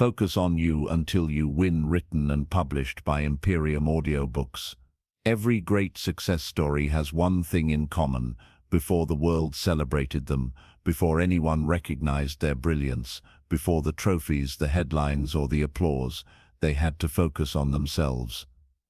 Focus on You Until You Win, written and published by Imperium Audiobooks. Every great success story has one thing in common. Before the world celebrated them, before anyone recognized their brilliance, before the trophies, the headlines, or the applause, they had to focus on themselves.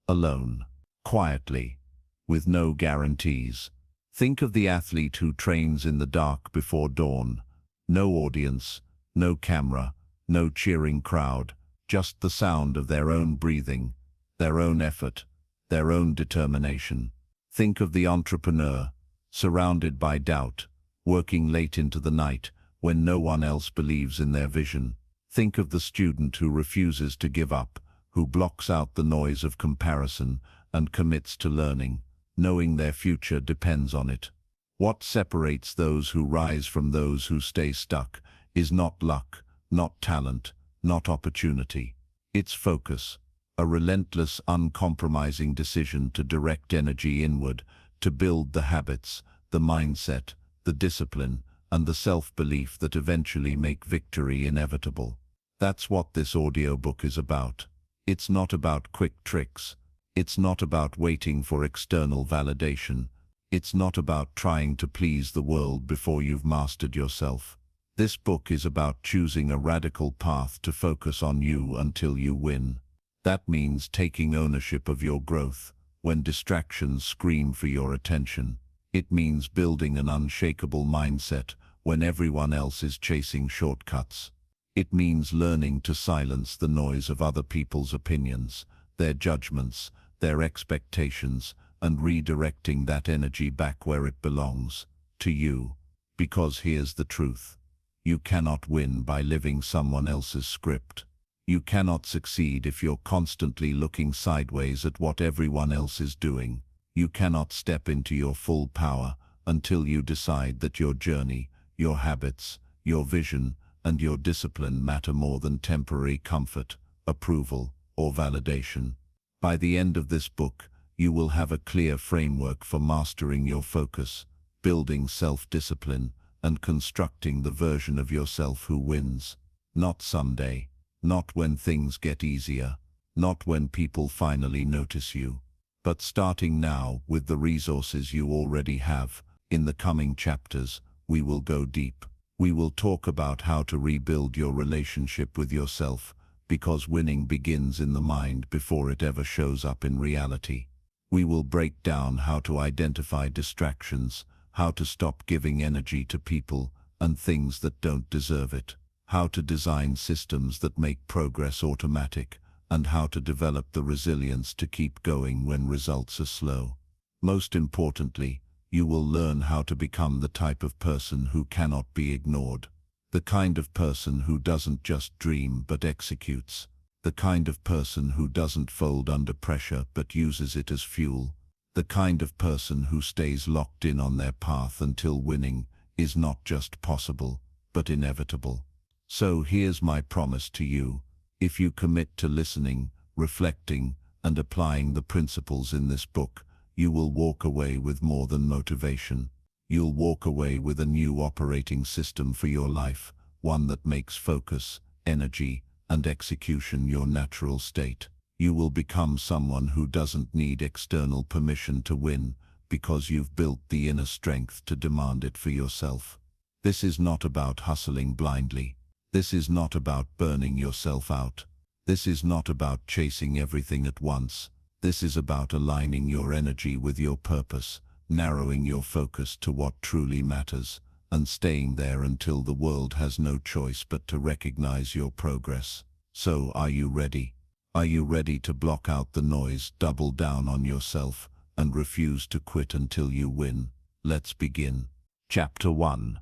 Alone. Quietly. With no guarantees. Think of the athlete who trains in the dark before dawn. No audience, no camera, no cheering crowd, just the sound of their own breathing, their own effort, their own determination. Think of the entrepreneur, surrounded by doubt, working late into the night when no one else believes in their vision. Think of the student who refuses to give up, who blocks out the noise of comparison and commits to learning, knowing their future depends on it. What separates those who rise from those who stay stuck is not luck, not talent, not opportunity. It's focus, a relentless, uncompromising decision to direct energy inward, to build the habits, the mindset, the discipline, and the self-belief that eventually make victory inevitable. That's what this audiobook is about. It's not about quick tricks. It's not about waiting for external validation. It's not about trying to please the world before you've mastered yourself. This book is about choosing a radical path to focus on you until you win. That means taking ownership of your growth when distractions scream for your attention. It means building an unshakable mindset when everyone else is chasing shortcuts. It means learning to silence the noise of other people's opinions, their judgments, their expectations, and redirecting that energy back where it belongs, to you. Because here's the truth. You cannot win by living someone else's script. You cannot succeed if you're constantly looking sideways at what everyone else is doing. You cannot step into your full power until you decide that your journey, your habits, your vision, and your discipline matter more than temporary comfort, approval, or validation. By the end of this book, you will have a clear framework for mastering your focus, building self-discipline, and constructing the version of yourself who wins. Not someday, not when things get easier, not when people finally notice you, but starting now with the resources you already have. In the coming chapters, we will go deep. We will talk about how to rebuild your relationship with yourself, because winning begins in the mind before it ever shows up in reality. We will break down how to identify distractions, how to stop giving energy to people and things that don't deserve it, how to design systems that make progress automatic, and how to develop the resilience to keep going when results are slow. Most importantly, you will learn how to become the type of person who cannot be ignored, the kind of person who doesn't just dream but executes, the kind of person who doesn't fold under pressure but uses it as fuel, the kind of person who stays locked in on their path until winning is not just possible, but inevitable. So here's my promise to you. If you commit to listening, reflecting, and applying the principles in this book, you will walk away with more than motivation. You'll walk away with a new operating system for your life, one that makes focus, energy, and execution your natural state. You will become someone who doesn't need external permission to win, because you've built the inner strength to demand it for yourself. This is not about hustling blindly. This is not about burning yourself out. This is not about chasing everything at once. This is about aligning your energy with your purpose, narrowing your focus to what truly matters, and staying there until the world has no choice but to recognize your progress. So, are you ready? Are you ready to block out the noise, double down on yourself, and refuse to quit until you win? Let's begin. Chapter 1.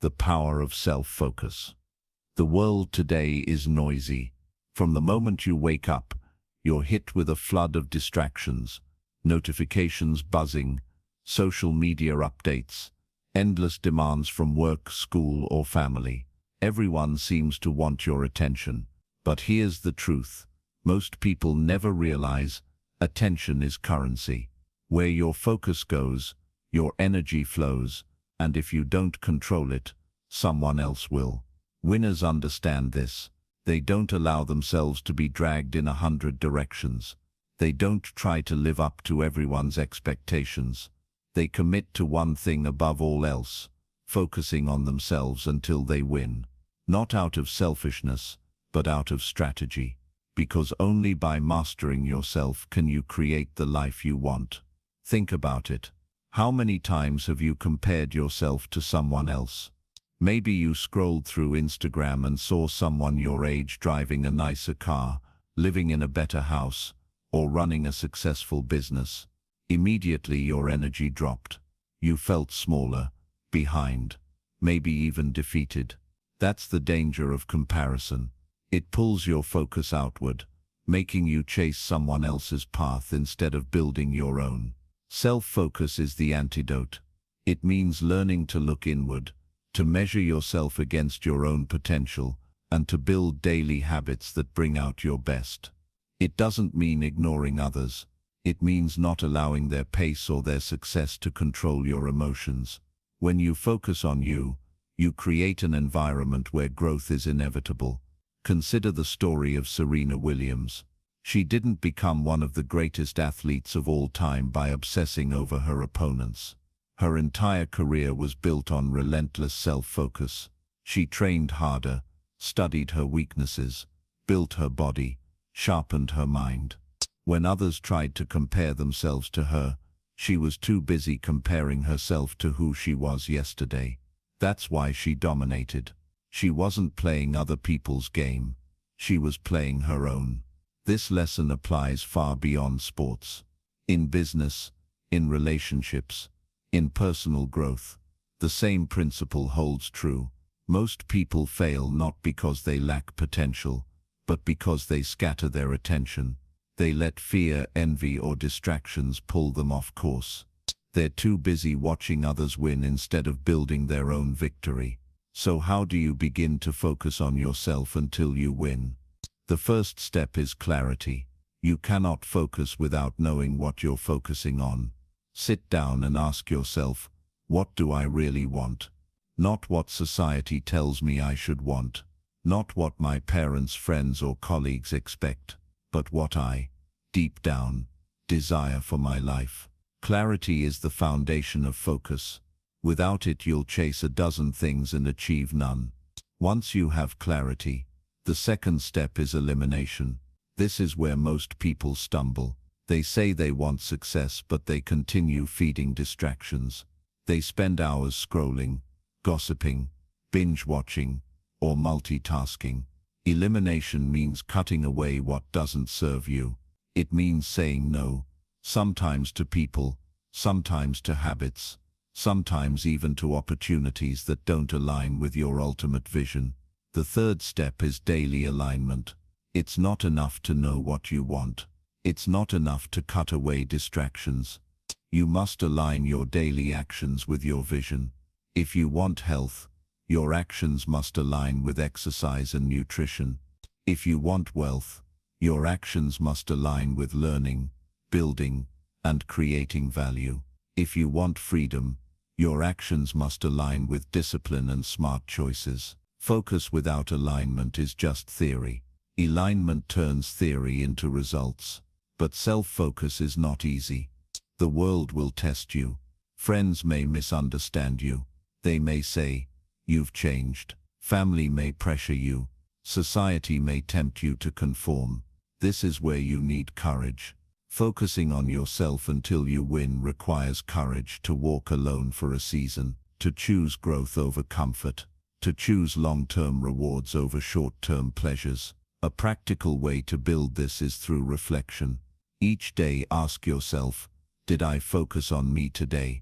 The Power of Self-Focus. The world today is noisy. From the moment you wake up, you're hit with a flood of distractions, notifications buzzing, social media updates, endless demands from work, school, or family. Everyone seems to want your attention. But here's the truth. Most people never realize attention is currency. Where your focus goes, your energy flows, and if you don't control it, someone else will. Winners understand this. They don't allow themselves to be dragged in 100 directions. They don't try to live up to everyone's expectations. They commit to one thing above all else, focusing on themselves until they win. Not out of selfishness, but out of strategy. Because only by mastering yourself can you create the life you want. Think about it. How many times have you compared yourself to someone else? Maybe you scrolled through Instagram and saw someone your age driving a nicer car, living in a better house, or running a successful business. Immediately your energy dropped. You felt smaller, behind, maybe even defeated. That's the danger of comparison. It pulls your focus outward, making you chase someone else's path instead of building your own. Self-focus is the antidote. It means learning to look inward, to measure yourself against your own potential, and to build daily habits that bring out your best. It doesn't mean ignoring others. It means not allowing their pace or their success to control your emotions. When you focus on you, you create an environment where growth is inevitable. Consider the story of Serena Williams. She didn't become one of the greatest athletes of all time by obsessing over her opponents. Her entire career was built on relentless self-focus. She trained harder, studied her weaknesses, built her body, sharpened her mind. When others tried to compare themselves to her, she was too busy comparing herself to who she was yesterday. That's why she dominated. She wasn't playing other people's game. She was playing her own. This lesson applies far beyond sports. In business, in relationships, in personal growth, the same principle holds true. Most people fail not because they lack potential, but because they scatter their attention. They let fear, envy, or distractions pull them off course. They're too busy watching others win instead of building their own victory. So how do you begin to focus on yourself until you win? The first step is clarity. You cannot focus without knowing what you're focusing on. Sit down and ask yourself, what do I really want? Not what society tells me I should want. Not what my parents, friends, or colleagues expect, but what I, deep down, desire for my life. Clarity is the foundation of focus. Without it, you'll chase a dozen things and achieve none. Once you have clarity, the second step is elimination. This is where most people stumble. They say they want success, but they continue feeding distractions. They spend hours scrolling, gossiping, binge-watching, or multitasking. Elimination means cutting away what doesn't serve you. It means saying no, sometimes to people, sometimes to habits, sometimes even to opportunities that don't align with your ultimate vision. The third step is daily alignment. It's not enough to know what you want. It's not enough to cut away distractions. You must align your daily actions with your vision. If you want health, your actions must align with exercise and nutrition. If you want wealth, your actions must align with learning, building, and creating value. If you want freedom, your actions must align with discipline and smart choices. Focus without alignment is just theory. Alignment turns theory into results. But self-focus is not easy. The world will test you. Friends may misunderstand you. They may say, "You've changed." Family may pressure you. Society may tempt you to conform. This is where you need courage. Focusing on yourself until you win requires courage to walk alone for a season, to choose growth over comfort, to choose long-term rewards over short-term pleasures. A practical way to build this is through reflection. Each day ask yourself, did I focus on me today?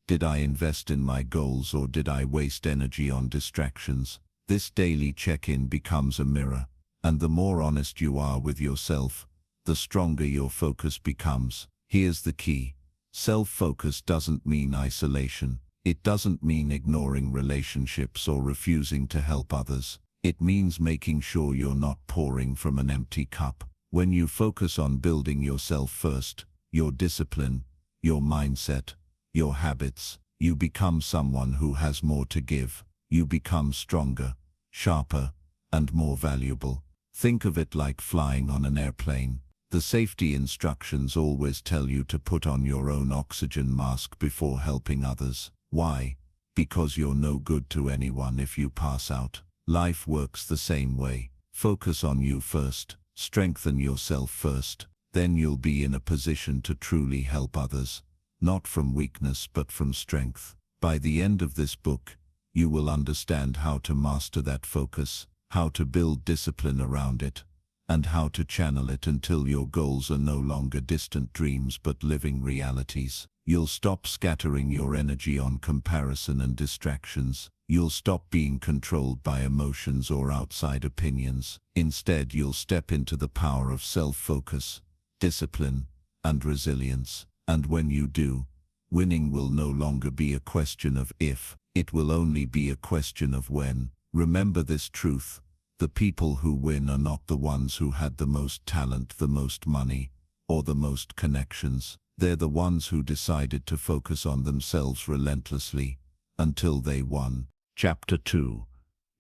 Did I invest in my goals, or did I waste energy on distractions? This daily check-in becomes a mirror, and the more honest you are with yourself, the stronger your focus becomes. Here's the key. Self-focus doesn't mean isolation. It doesn't mean ignoring relationships or refusing to help others. It means making sure you're not pouring from an empty cup. When you focus on building yourself first, your discipline, your mindset, your habits, you become someone who has more to give. You become stronger, sharper, and more valuable. Think of it like flying on an airplane. The safety instructions always tell you to put on your own oxygen mask before helping others. Why? Because you're no good to anyone if you pass out. Life works the same way. Focus on you first. Strengthen yourself first. Then you'll be in a position to truly help others. Not from weakness but from strength. By the end of this book, you will understand how to master that focus, how to build discipline around it, and how to channel it until your goals are no longer distant dreams but living realities. You'll stop scattering your energy on comparison and distractions. You'll stop being controlled by emotions or outside opinions. Instead, you'll step into the power of self-focus, discipline, and resilience. And when you do, winning will no longer be a question of if, it will only be a question of when. Remember this truth: the people who win are not the ones who had the most talent, the most money, or the most connections. They're the ones who decided to focus on themselves relentlessly until they won. Chapter 2.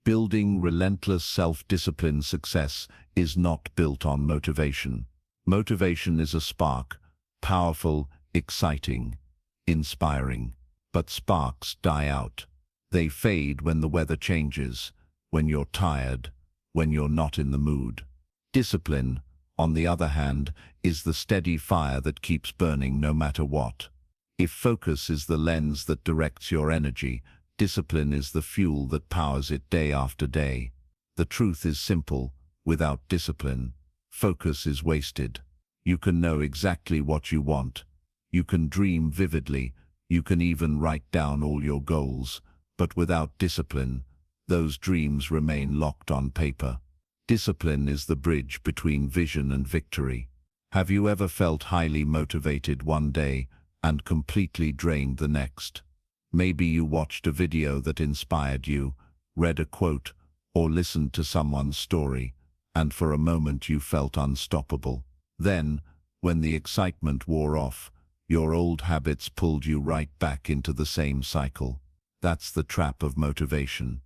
Building relentless self-discipline. Success is not built on motivation. Motivation is a spark, powerful, exciting, inspiring. But sparks die out. They fade when the weather changes, when you're tired, when you're not in the mood. Discipline, on the other hand, is the steady fire that keeps burning no matter what. If focus is the lens that directs your energy, discipline is the fuel that powers it day after day. The truth is simple: without discipline, focus is wasted. You can know exactly what you want. You can dream vividly. You can even write down all your goals. But without discipline, those dreams remain locked on paper. Discipline is the bridge between vision and victory. Have you ever felt highly motivated one day and completely drained the next? Maybe you watched a video that inspired you, read a quote, or listened to someone's story, and for a moment you felt unstoppable. Then, when the excitement wore off, your old habits pulled you right back into the same cycle. That's the trap of motivation.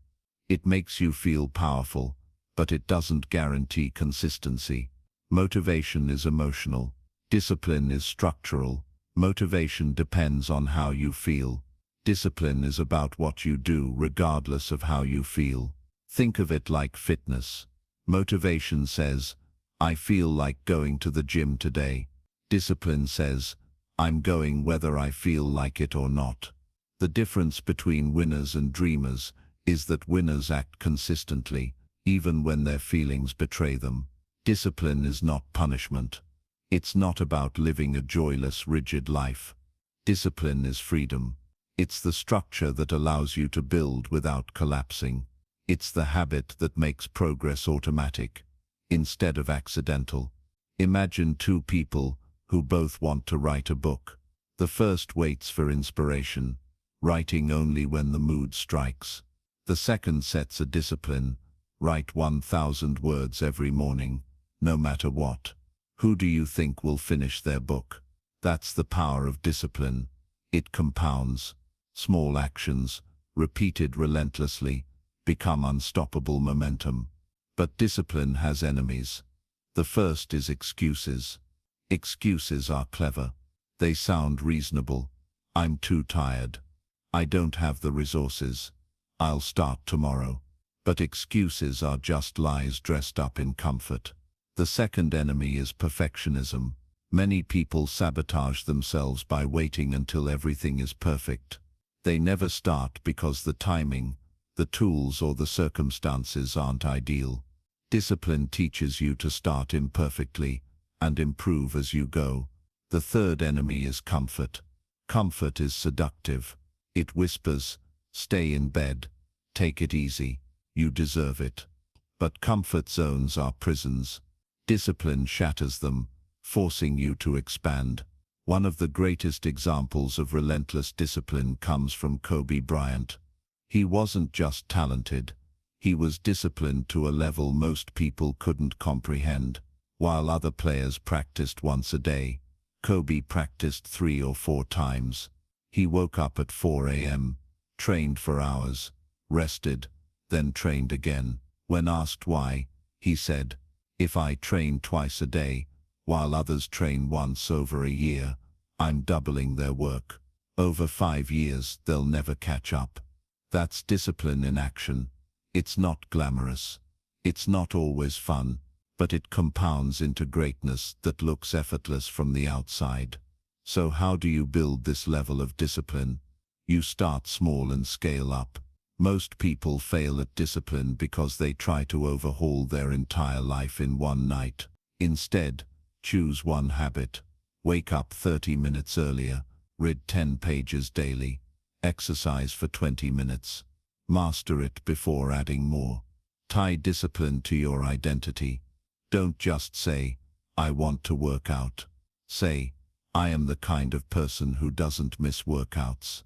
It makes you feel powerful, but it doesn't guarantee consistency. Motivation is emotional. Discipline is structural. Motivation depends on how you feel. Discipline is about what you do regardless of how you feel. Think of it like fitness. Motivation says, I feel like going to the gym today. Discipline says, I'm going whether I feel like it or not. The difference between winners and dreamers is that winners act consistently, even when their feelings betray them. Discipline is not punishment. It's not about living a joyless, rigid life. Discipline is freedom. It's the structure that allows you to build without collapsing. It's the habit that makes progress automatic, instead of accidental. Imagine two people who both want to write a book. The first waits for inspiration, writing only when the mood strikes. The second sets a discipline: write 1,000 words every morning, no matter what. Who do you think will finish their book? That's the power of discipline. It compounds. Small actions, repeated relentlessly, become unstoppable momentum. But discipline has enemies. The first is excuses. Excuses are clever. They sound reasonable. I'm too tired. I don't have the resources. I'll start tomorrow. But excuses are just lies dressed up in comfort. The second enemy is perfectionism. Many people sabotage themselves by waiting until everything is perfect. They never start because the timing, the tools, or the circumstances aren't ideal. Discipline teaches you to start imperfectly and improve as you go. The third enemy is comfort. Comfort is seductive. It whispers, stay in bed, take it easy, you deserve it. But comfort zones are prisons. Discipline shatters them, forcing you to expand. One of the greatest examples of relentless discipline comes from Kobe Bryant. He wasn't just talented. He was disciplined to a level most people couldn't comprehend. While other players practiced once a day, Kobe practiced 3 or 4 times. He woke up at 4 a.m., trained for hours, rested, then trained again. When asked why, he said, If I train twice a day, while others train once over a year, I'm doubling their work. Over 5 years, they'll never catch up. That's discipline in action. It's not glamorous. It's not always fun, but it compounds into greatness that looks effortless from the outside. So how do you build this level of discipline? You start small and scale up. Most people fail at discipline because they try to overhaul their entire life in one night. Instead, choose one habit. Wake up 30 minutes earlier. Read 10 pages daily. Exercise for 20 minutes. Master it before adding more. Tie discipline to your identity. Don't just say, I want to work out. Say, I am the kind of person who doesn't miss workouts.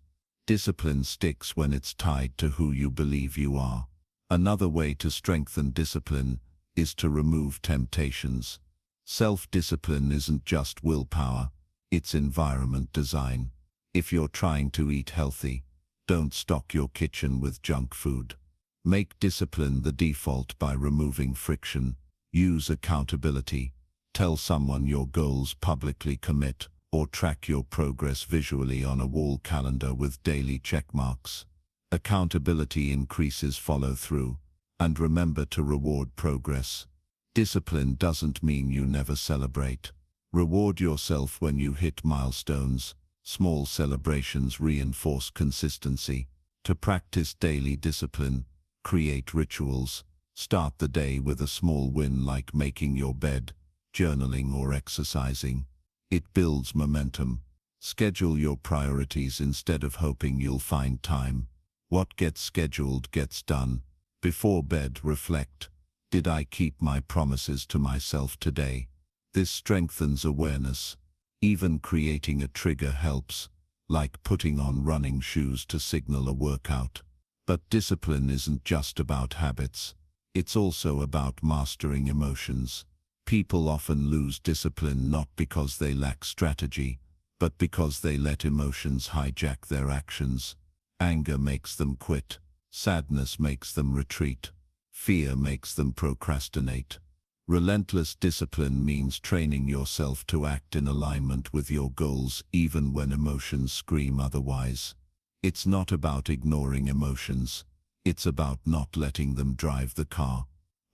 Discipline sticks when it's tied to who you believe you are. Another way to strengthen discipline is to remove temptations. Self-discipline isn't just willpower, it's environment design. If you're trying to eat healthy, don't stock your kitchen with junk food. Make discipline the default by removing friction. Use accountability. Tell someone your goals publicly, commit, or track your progress visually on a wall calendar with daily check marks. Accountability increases follow-through, and remember to reward progress. Discipline doesn't mean you never celebrate. Reward yourself when you hit milestones. Small celebrations reinforce consistency. To practice daily discipline, create rituals. Start the day with a small win like making your bed, journaling, or exercising. It builds momentum. Schedule your priorities instead of hoping you'll find time. What gets scheduled gets done. Before bed, reflect. Did I keep my promises to myself today? This strengthens awareness. Even creating a trigger helps, like putting on running shoes to signal a workout. But discipline isn't just about habits. It's also about mastering emotions. People often lose discipline not because they lack strategy, but because they let emotions hijack their actions. Anger makes them quit. Sadness makes them retreat. Fear makes them procrastinate. Relentless discipline means training yourself to act in alignment with your goals even when emotions scream otherwise. It's not about ignoring emotions. It's about not letting them drive the car.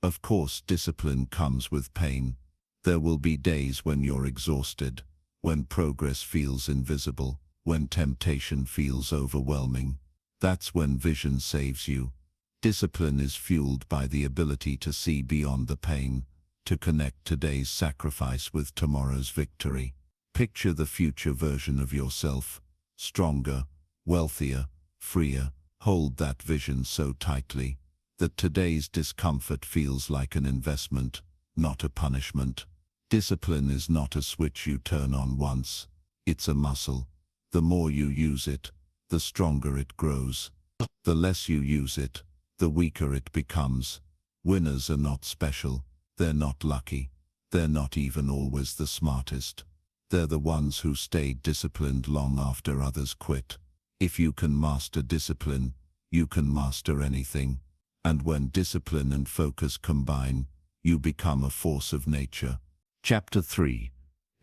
Of course, discipline comes with pain. There will be days when you're exhausted, when progress feels invisible, when temptation feels overwhelming. That's when vision saves you. Discipline is fueled by the ability to see beyond the pain, to connect today's sacrifice with tomorrow's victory. Picture the future version of yourself, stronger, wealthier, freer. Hold that vision so tightly that today's discomfort feels like an investment, not a punishment. Discipline is not a switch you turn on once. It's a muscle. The more you use it, the stronger it grows. The less you use it, the weaker it becomes. Winners are not special. They're not lucky. They're not even always the smartest. They're the ones who stayed disciplined long after others quit. If you can master discipline, you can master anything. And when discipline and focus combine, you become a force of nature. Chapter 3.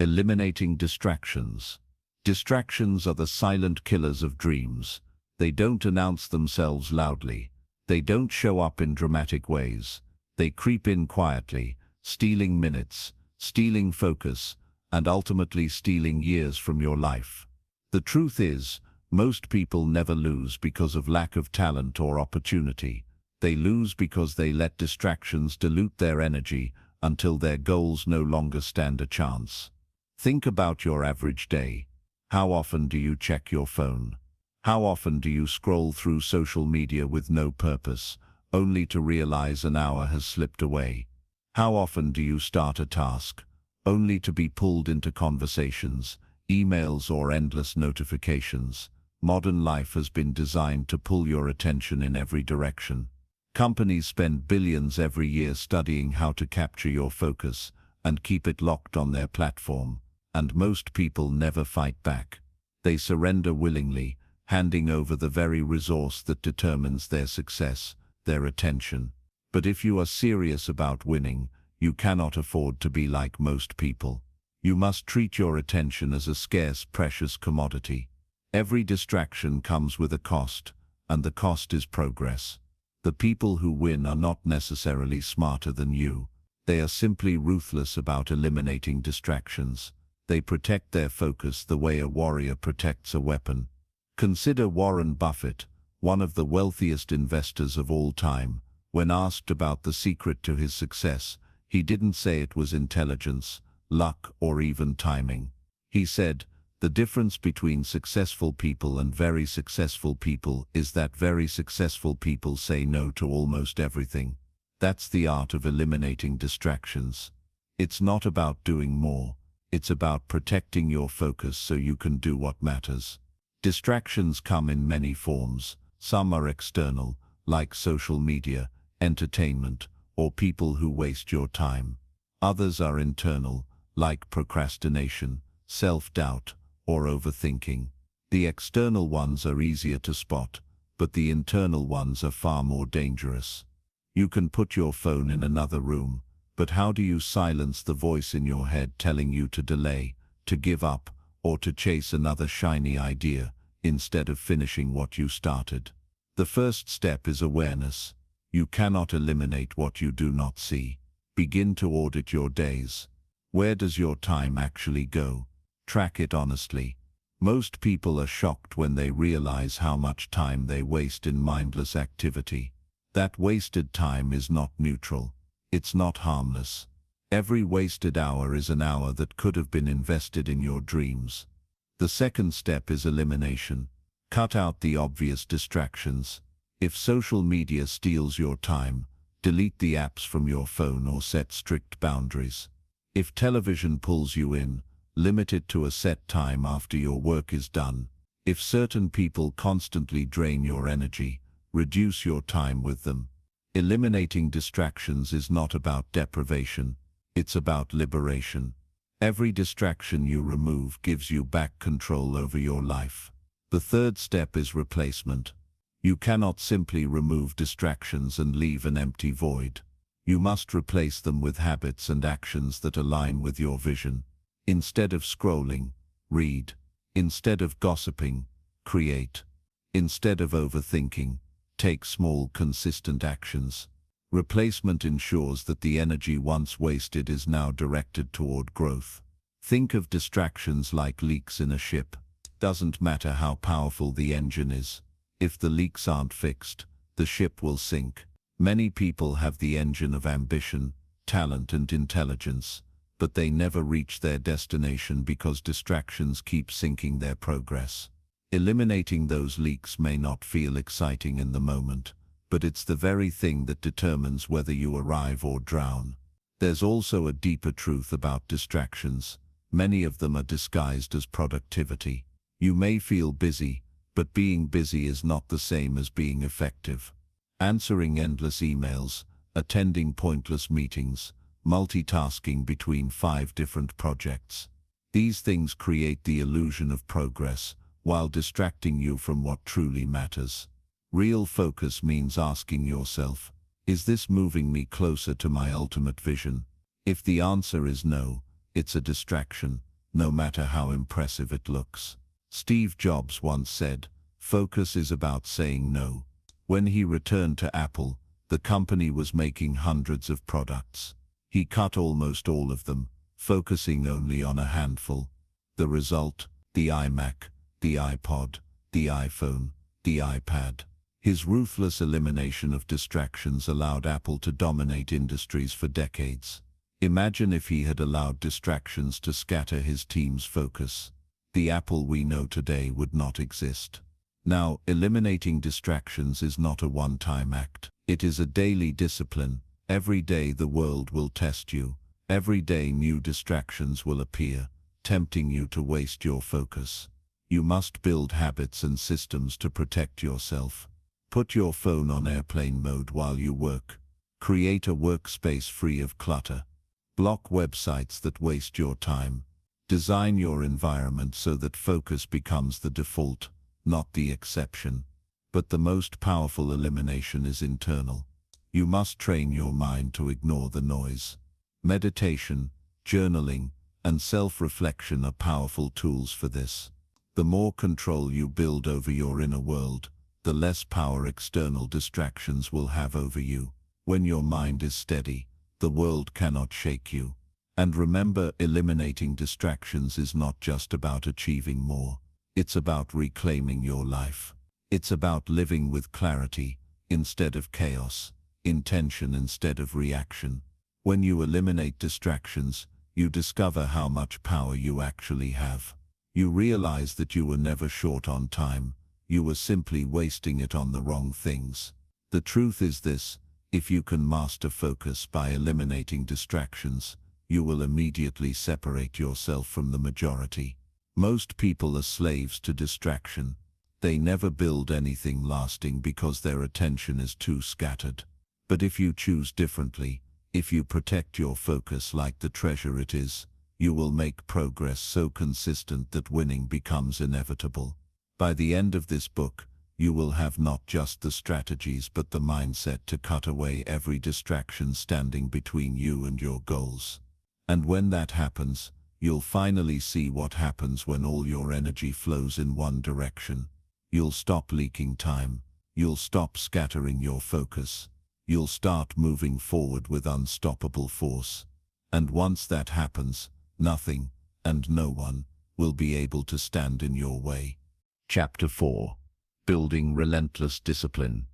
Eliminating distractions. Distractions are the silent killers of dreams. They don't announce themselves loudly. They don't show up in dramatic ways. They creep in quietly, stealing minutes, stealing focus, and ultimately stealing years from your life. The truth is, most people never lose because of lack of talent or opportunity. They lose because they let distractions dilute their energy until their goals no longer stand a chance. Think about your average day. How often do you check your phone? How often do you scroll through social media with no purpose, only to realize an hour has slipped away? How often do you start a task, only to be pulled into conversations, emails, or endless notifications? Modern life has been designed to pull your attention in every direction. Companies spend billions every year studying how to capture your focus and keep it locked on their platform. And most people never fight back. They surrender willingly, handing over the very resource that determines their success, their attention. But if you are serious about winning, You cannot afford to be like most people. You must treat your attention as a scarce, precious commodity. Every distraction comes with a cost, and the cost is progress. The people who win are not necessarily smarter than you. They are simply ruthless about eliminating distractions. They protect their focus the way a warrior protects a weapon. Consider Warren Buffett, one of the wealthiest investors of all time. When asked about the secret to his success, he didn't say it was intelligence, luck, or even timing. He said, "The difference between successful people and very successful people is that very successful people say no to almost everything." That's the art of eliminating distractions. It's not about doing more. It's about protecting your focus so you can do what matters. Distractions come in many forms. Some are external, like social media, entertainment, or people who waste your time. Others are internal, like procrastination, self-doubt, or overthinking. The external ones are easier to spot, but the internal ones are far more dangerous. You can put your phone in another room, but how do you silence the voice in your head telling you to delay, to give up, or to chase another shiny idea, instead of finishing what you started? The first step is awareness. You cannot eliminate what you do not see. Begin to audit your days. Where does your time actually go? Track it honestly. Most people are shocked when they realize how much time they waste in mindless activity. That wasted time is not neutral. It's not harmless. Every wasted hour is an hour that could have been invested in your dreams. The second step is elimination. Cut out the obvious distractions. If social media steals your time, delete the apps from your phone or set strict boundaries. If television pulls you in, limit it to a set time after your work is done. If certain people constantly drain your energy, reduce your time with them. Eliminating distractions is not about deprivation, it's about liberation. Every distraction you remove gives you back control over your life. The third step is replacement. You cannot simply remove distractions and leave an empty void. You must replace them with habits and actions that align with your vision. Instead of scrolling, read. Instead of gossiping, create. Instead of overthinking, take small, consistent actions. Replacement ensures that the energy once wasted is now directed toward growth. Think of distractions like leaks in a ship. Doesn't matter how powerful the engine is. If the leaks aren't fixed, the ship will sink. Many people have the engine of ambition, talent, and intelligence, but they never reach their destination because distractions keep sinking their progress. Eliminating those leaks may not feel exciting in the moment, but it's the very thing that determines whether you arrive or drown. There's also a deeper truth about distractions. Many of them are disguised as productivity. You may feel busy, but being busy is not the same as being effective. Answering endless emails, attending pointless meetings, multitasking between 5 different projects. These things create the illusion of progress, while distracting you from what truly matters. Real focus means asking yourself, is this moving me closer to my ultimate vision? If the answer is no, it's a distraction, no matter how impressive it looks. Steve Jobs once said, "Focus is about saying no." When he returned to Apple, the company was making hundreds of products. He cut almost all of them, focusing only on a handful. The result, the iMac, the iPod, the iPhone, the iPad. His ruthless elimination of distractions allowed Apple to dominate industries for decades. Imagine if he had allowed distractions to scatter his team's focus. The Apple we know today would not exist. Now, eliminating distractions is not a one-time act. It is a daily discipline. Every day the world will test you. Every day new distractions will appear, tempting you to waste your focus. You must build habits and systems to protect yourself. Put your phone on airplane mode while you work. Create a workspace free of clutter. Block websites that waste your time. Design your environment so that focus becomes the default, not the exception. But the most powerful elimination is internal. You must train your mind to ignore the noise. Meditation, journaling, and self-reflection are powerful tools for this. The more control you build over your inner world, the less power external distractions will have over you. When your mind is steady, the world cannot shake you. And remember, eliminating distractions is not just about achieving more. It's about reclaiming your life. It's about living with clarity instead of chaos, intention instead of reaction. When you eliminate distractions, you discover how much power you actually have. You realize that you were never short on time. You were simply wasting it on the wrong things. The truth is this: if you can master focus by eliminating distractions, you will immediately separate yourself from the majority. Most people are slaves to distraction. They never build anything lasting because their attention is too scattered. But if you choose differently, if you protect your focus like the treasure it is, you will make progress so consistent that winning becomes inevitable. By the end of this book, you will have not just the strategies but the mindset to cut away every distraction standing between you and your goals. And when that happens, you'll finally see what happens when all your energy flows in one direction. You'll stop leaking time. You'll stop scattering your focus. You'll start moving forward with unstoppable force. And once that happens, nothing, and no one, will be able to stand in your way. Chapter 4. Building Relentless Discipline.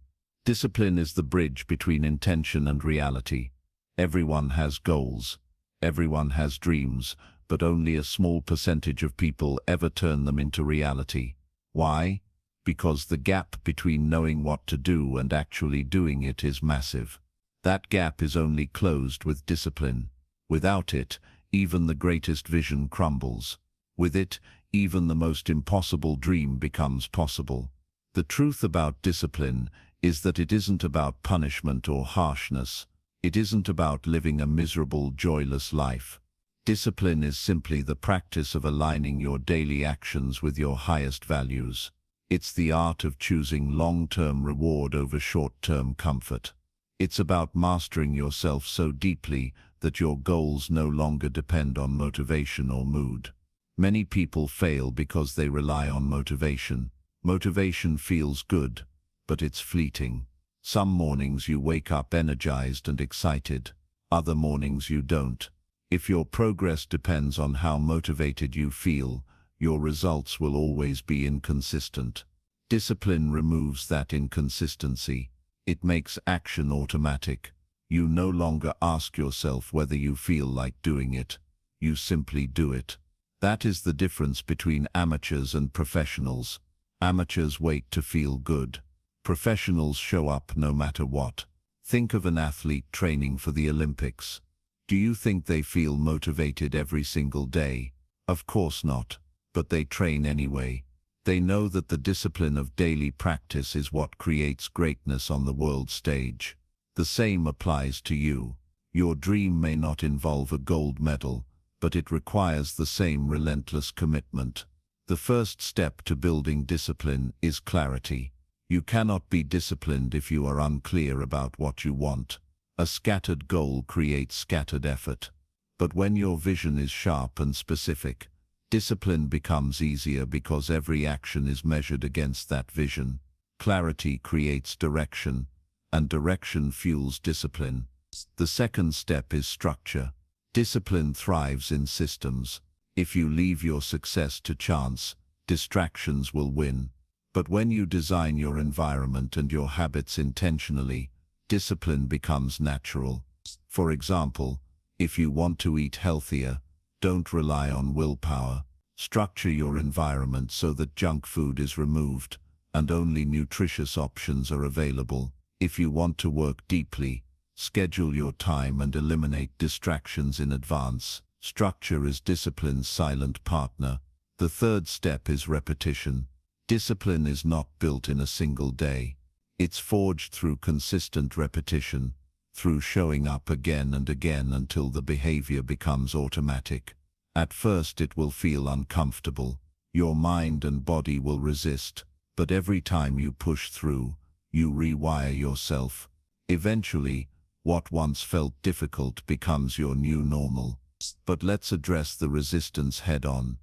Discipline is the bridge between intention and reality. Everyone has goals. Everyone has dreams, but only a small percentage of people ever turn them into reality. Why? Because the gap between knowing what to do and actually doing it is massive. That gap is only closed with discipline. Without it, even the greatest vision crumbles. With it, even the most impossible dream becomes possible. The truth about discipline is that it isn't about punishment or harshness. It isn't about living a miserable, joyless life. Discipline is simply the practice of aligning your daily actions with your highest values. It's the art of choosing long-term reward over short-term comfort. It's about mastering yourself so deeply that your goals no longer depend on motivation or mood. Many people fail because they rely on motivation. Motivation feels good, but it's fleeting. Some mornings you wake up energized and excited. Other mornings you don't. If your progress depends on how motivated you feel, your results will always be inconsistent. Discipline removes that inconsistency. It makes action automatic. You no longer ask yourself whether you feel like doing it. You simply do it. That is the difference between amateurs and professionals. Amateurs wait to feel good. Professionals show up no matter what. Think of an athlete training for the Olympics. Do you think they feel motivated every single day? Of course not. But they train anyway. They know that the discipline of daily practice is what creates greatness on the world stage. The same applies to you. Your dream may not involve a gold medal, but it requires the same relentless commitment. The first step to building discipline is clarity. You cannot be disciplined if you are unclear about what you want. A scattered goal creates scattered effort. But when your vision is sharp and specific, discipline becomes easier because every action is measured against that vision. Clarity creates direction, and direction fuels discipline. The second step is structure. Discipline thrives in systems. If you leave your success to chance, distractions will win. But when you design your environment and your habits intentionally, discipline becomes natural. For example, if you want to eat healthier, don't rely on willpower. Structure your environment so that junk food is removed and only nutritious options are available. If you want to work deeply, schedule your time and eliminate distractions in advance. Structure is discipline's silent partner. The third step is repetition. Discipline is not built in a single day. It's forged through consistent repetition, through showing up again and again until the behavior becomes automatic. At first it will feel uncomfortable. Your mind and body will resist, but every time you push through, you rewire yourself. Eventually, What once felt difficult becomes your new normal. But let's address the resistance head-on.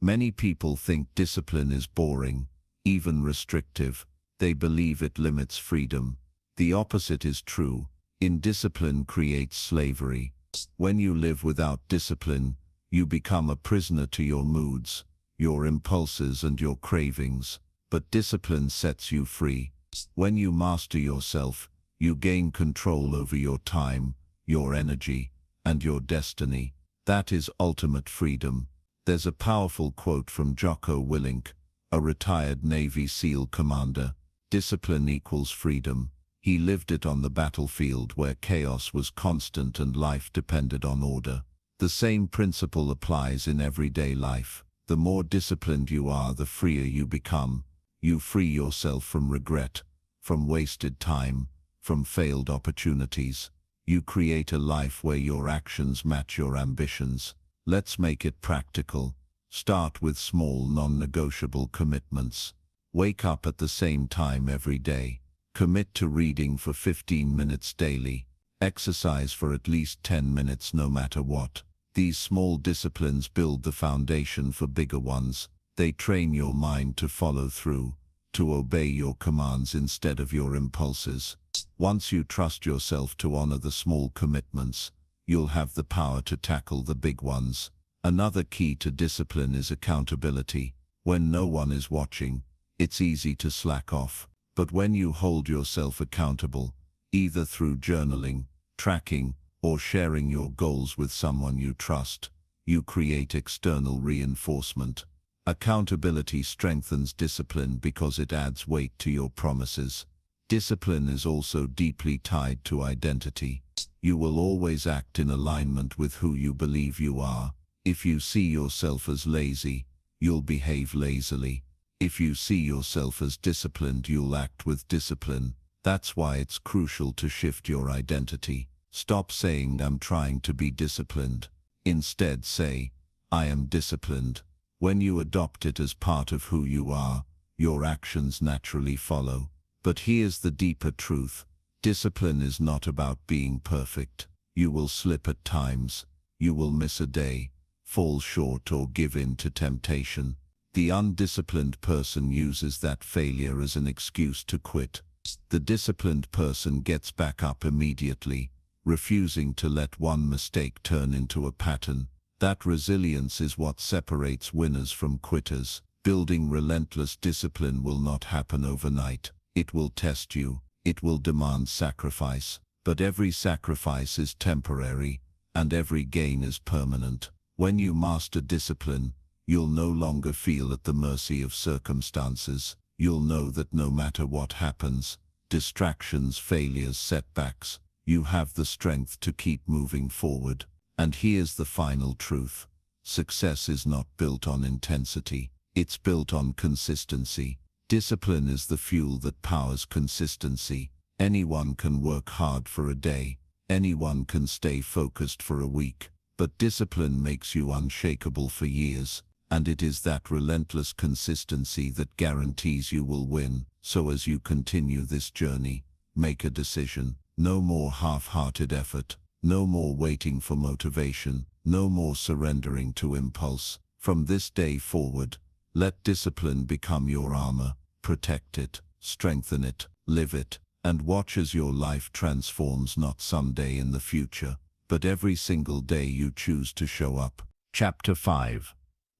Many people think discipline is boring, even restrictive. They believe it limits freedom. The opposite is true. Indiscipline creates slavery. When you live without discipline, you become a prisoner to your moods, your impulses and your cravings. But discipline sets you free. When you master yourself, you gain control over your time, your energy, and your destiny. That is ultimate freedom. There's a powerful quote from Jocko Willink, a retired Navy SEAL commander. Discipline equals freedom. He lived it on the battlefield where chaos was constant and life depended on order. The same principle applies in everyday life. The more disciplined you are, the freer you become. You free yourself from regret, from wasted time, from failed opportunities. You create a life where your actions match your ambitions. Let's make it practical. Start with small, non-negotiable commitments. Wake up at the same time every day. Commit to reading for 15 minutes daily. Exercise for at least 10 minutes no matter what. These small disciplines build the foundation for bigger ones. They train your mind to follow through, to obey your commands instead of your impulses. Once you trust yourself to honor the small commitments, you'll have the power to tackle the big ones. Another key to discipline is accountability. When no one is watching, it's easy to slack off. But when you hold yourself accountable, either through journaling, tracking, or sharing your goals with someone you trust, you create external reinforcement. Accountability strengthens discipline because it adds weight to your promises. Discipline is also deeply tied to identity. You will always act in alignment with who you believe you are. If you see yourself as lazy, you'll behave lazily. If you see yourself as disciplined, you'll act with discipline. That's why it's crucial to shift your identity. Stop saying, "I'm trying to be disciplined." Instead say, "I am disciplined." When you adopt it as part of who you are, your actions naturally follow. But here's the deeper truth. Discipline is not about being perfect. You will slip at times. You will miss a day, fall short, or give in to temptation. The undisciplined person uses that failure as an excuse to quit. The disciplined person gets back up immediately, refusing to let one mistake turn into a pattern. That resilience is what separates winners from quitters. Building relentless discipline will not happen overnight. It will test you. It will demand sacrifice. But every sacrifice is temporary, and every gain is permanent. When you master discipline, you'll no longer feel at the mercy of circumstances. You'll know that no matter what happens, distractions, failures, setbacks, you have the strength to keep moving forward. And here's the final truth. Success is not built on intensity. It's built on consistency. Discipline is the fuel that powers consistency. Anyone can work hard for a day. Anyone can stay focused for a week. But discipline makes you unshakable for years. And it is that relentless consistency that guarantees you will win. So as you continue this journey, make a decision. No more half-hearted effort. No more waiting for motivation. No more surrendering to impulse. From this day forward, let discipline become your armor. Protect it, strengthen it, live it, and watch as your life transforms, not someday in the future, but every single day you choose to show up. Chapter 5.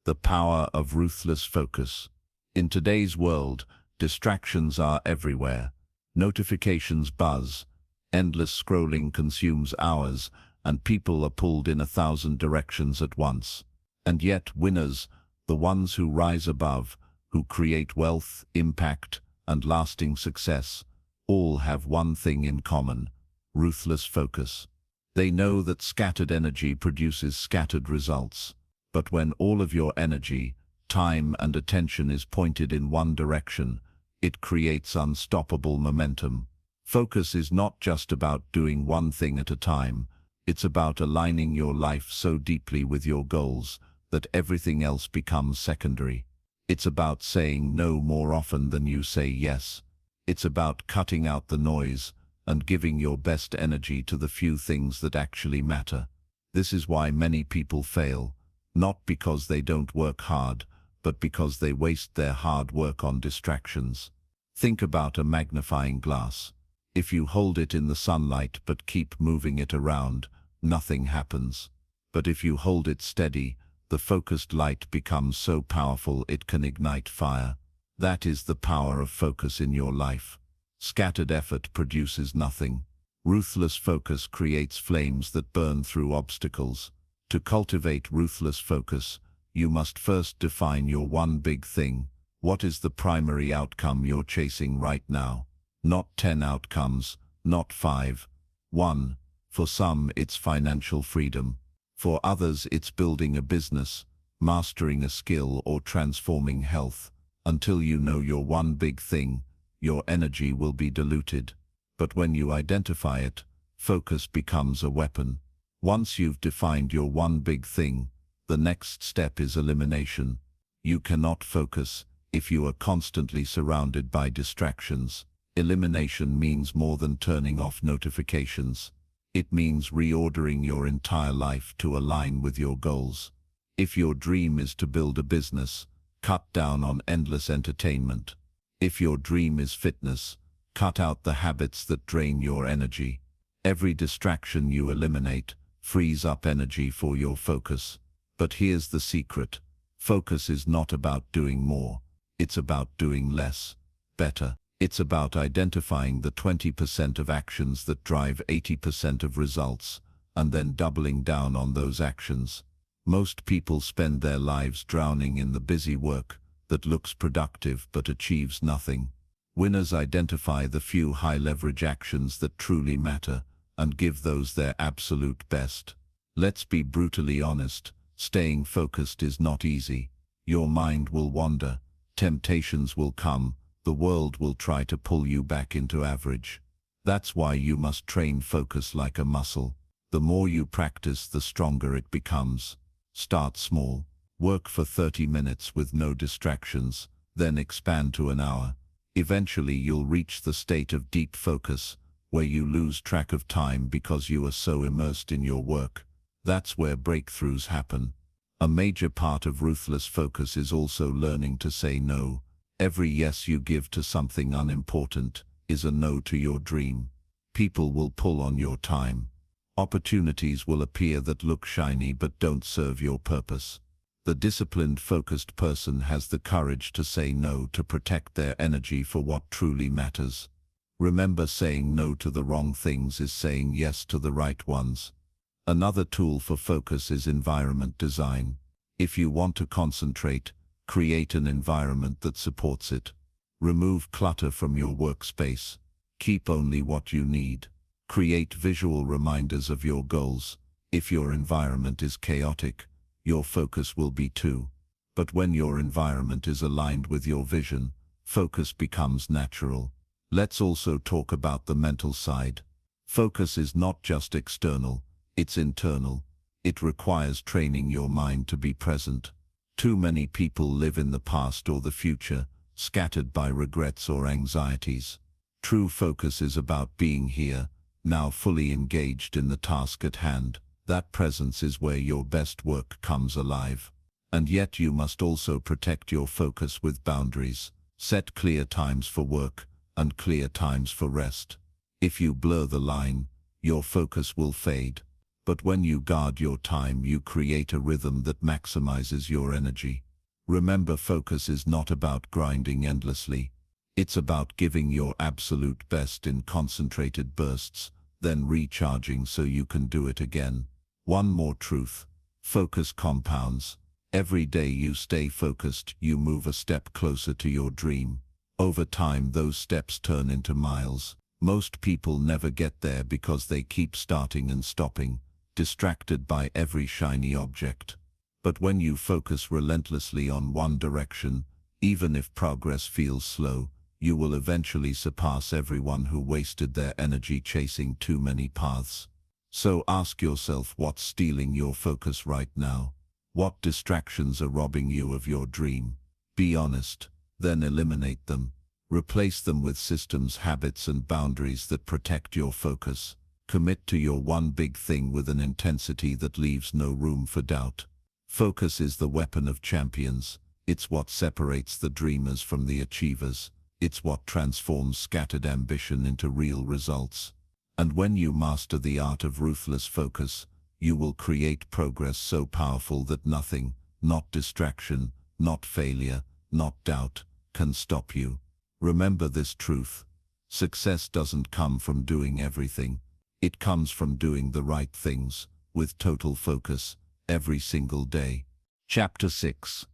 The Power of Ruthless Focus. In today's world, distractions are everywhere. Notifications buzz, endless scrolling consumes hours, and people are pulled in 1,000 directions at once. And yet winners, the ones who rise above, who create wealth, impact, and lasting success, all have one thing in common: ruthless focus. They know that scattered energy produces scattered results. But when all of your energy, time, and attention is pointed in one direction, it creates unstoppable momentum. Focus is not just about doing one thing at a time. It's about aligning your life so deeply with your goals that everything else becomes secondary. It's about saying no more often than you say yes. It's about cutting out the noise and giving your best energy to the few things that actually matter. This is why many people fail, not because they don't work hard, but because they waste their hard work on distractions. Think about a magnifying glass. If you hold it in the sunlight but keep moving it around, nothing happens. But if you hold it steady, the focused light becomes so powerful it can ignite fire. That is the power of focus in your life. Scattered effort produces nothing. Ruthless focus creates flames that burn through obstacles. To cultivate ruthless focus, you must first define your one big thing. What is the primary outcome you're chasing right now? Not 10 outcomes, not 5. 1. For some, it's financial freedom. For others, it's building a business, mastering a skill, or transforming health. Until you know your one big thing, your energy will be diluted. But when you identify it, focus becomes a weapon. Once you've defined your one big thing, the next step is elimination. You cannot focus if you are constantly surrounded by distractions. Elimination means more than turning off notifications. It means reordering your entire life to align with your goals. If your dream is to build a business, cut down on endless entertainment. If your dream is fitness, cut out the habits that drain your energy. Every distraction you eliminate frees up energy for your focus. But here's the secret. Focus is not about doing more. It's about doing less, better. It's about identifying the 20% of actions that drive 80% of results, and then doubling down on those actions. Most people spend their lives drowning in the busy work that looks productive but achieves nothing. Winners identify the few high-leverage actions that truly matter and give those their absolute best. Let's be brutally honest. Staying focused is not easy. Your mind will wander, temptations will come, the world will try to pull you back into average. That's why you must train focus like a muscle. The more you practice, the stronger it becomes. Start small. Work for 30 minutes with no distractions, then expand to an hour. Eventually you'll reach the state of deep focus, where you lose track of time because you are so immersed in your work. That's where breakthroughs happen. A major part of ruthless focus is also learning to say no. Every yes you give to something unimportant is a no to your dream. People will pull on your time. Opportunities will appear that look shiny but don't serve your purpose. The disciplined, focused person has the courage to say no to protect their energy for what truly matters. Remember, saying no to the wrong things is saying yes to the right ones. Another tool for focus is environment design. If you want to concentrate, create an environment that supports it. Remove clutter from your workspace. Keep only what you need. Create visual reminders of your goals. If your environment is chaotic, your focus will be too. But when your environment is aligned with your vision, focus becomes natural. Let's also talk about the mental side. Focus is not just external. It's internal. It requires training your mind to be present. Too many people live in the past or the future, scattered by regrets or anxieties. True focus is about being here, now, fully engaged in the task at hand. That presence is where your best work comes alive. And yet you must also protect your focus with boundaries. Set clear times for work and clear times for rest. If you blur the line, your focus will fade. But when you guard your time, you create a rhythm that maximizes your energy. Remember, focus is not about grinding endlessly. It's about giving your absolute best in concentrated bursts, then recharging so you can do it again. One more truth. Focus compounds. Every day you stay focused, you move a step closer to your dream. Over time, those steps turn into miles. Most people never get there because they keep starting and stopping, distracted by every shiny object. But when you focus relentlessly on one direction, even if progress feels slow, you will eventually surpass everyone who wasted their energy chasing too many paths. So ask yourself, what's stealing your focus right now? What distractions are robbing you of your dream? Be honest, then eliminate them. Replace them with systems, habits, and boundaries that protect your focus. Commit to your one big thing with an intensity that leaves no room for doubt. Focus is the weapon of champions. It's what separates the dreamers from the achievers. It's what transforms scattered ambition into real results. And when you master the art of ruthless focus, you will create progress so powerful that nothing, not distraction, not failure, not doubt, can stop you. Remember this truth. Success doesn't come from doing everything. It comes from doing the right things, with total focus, every single day. Chapter 6.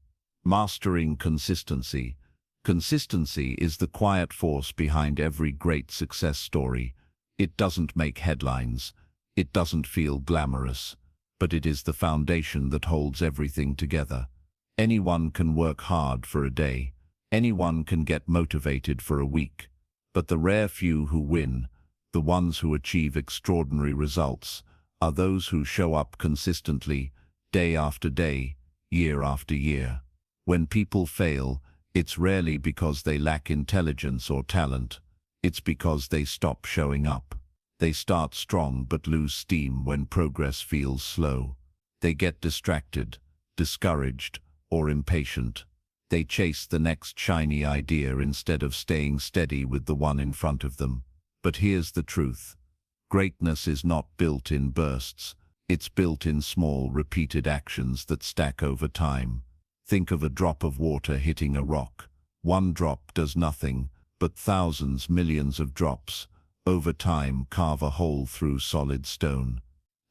Mastering Consistency. Consistency is the quiet force behind every great success story. It doesn't make headlines. It doesn't feel glamorous. But it is the foundation that holds everything together. Anyone can work hard for a day. Anyone can get motivated for a week. But the rare few who win, the ones who achieve extraordinary results, are those who show up consistently, day after day, year after year. When people fail, it's rarely because they lack intelligence or talent. It's because they stop showing up. They start strong but lose steam when progress feels slow. They get distracted, discouraged, or impatient. They chase the next shiny idea instead of staying steady with the one in front of them. But here's the truth. Greatness is not built in bursts. It's built in small, repeated actions that stack over time. Think of a drop of water hitting a rock. One drop does nothing, but thousands, millions of drops, over time, carve a hole through solid stone.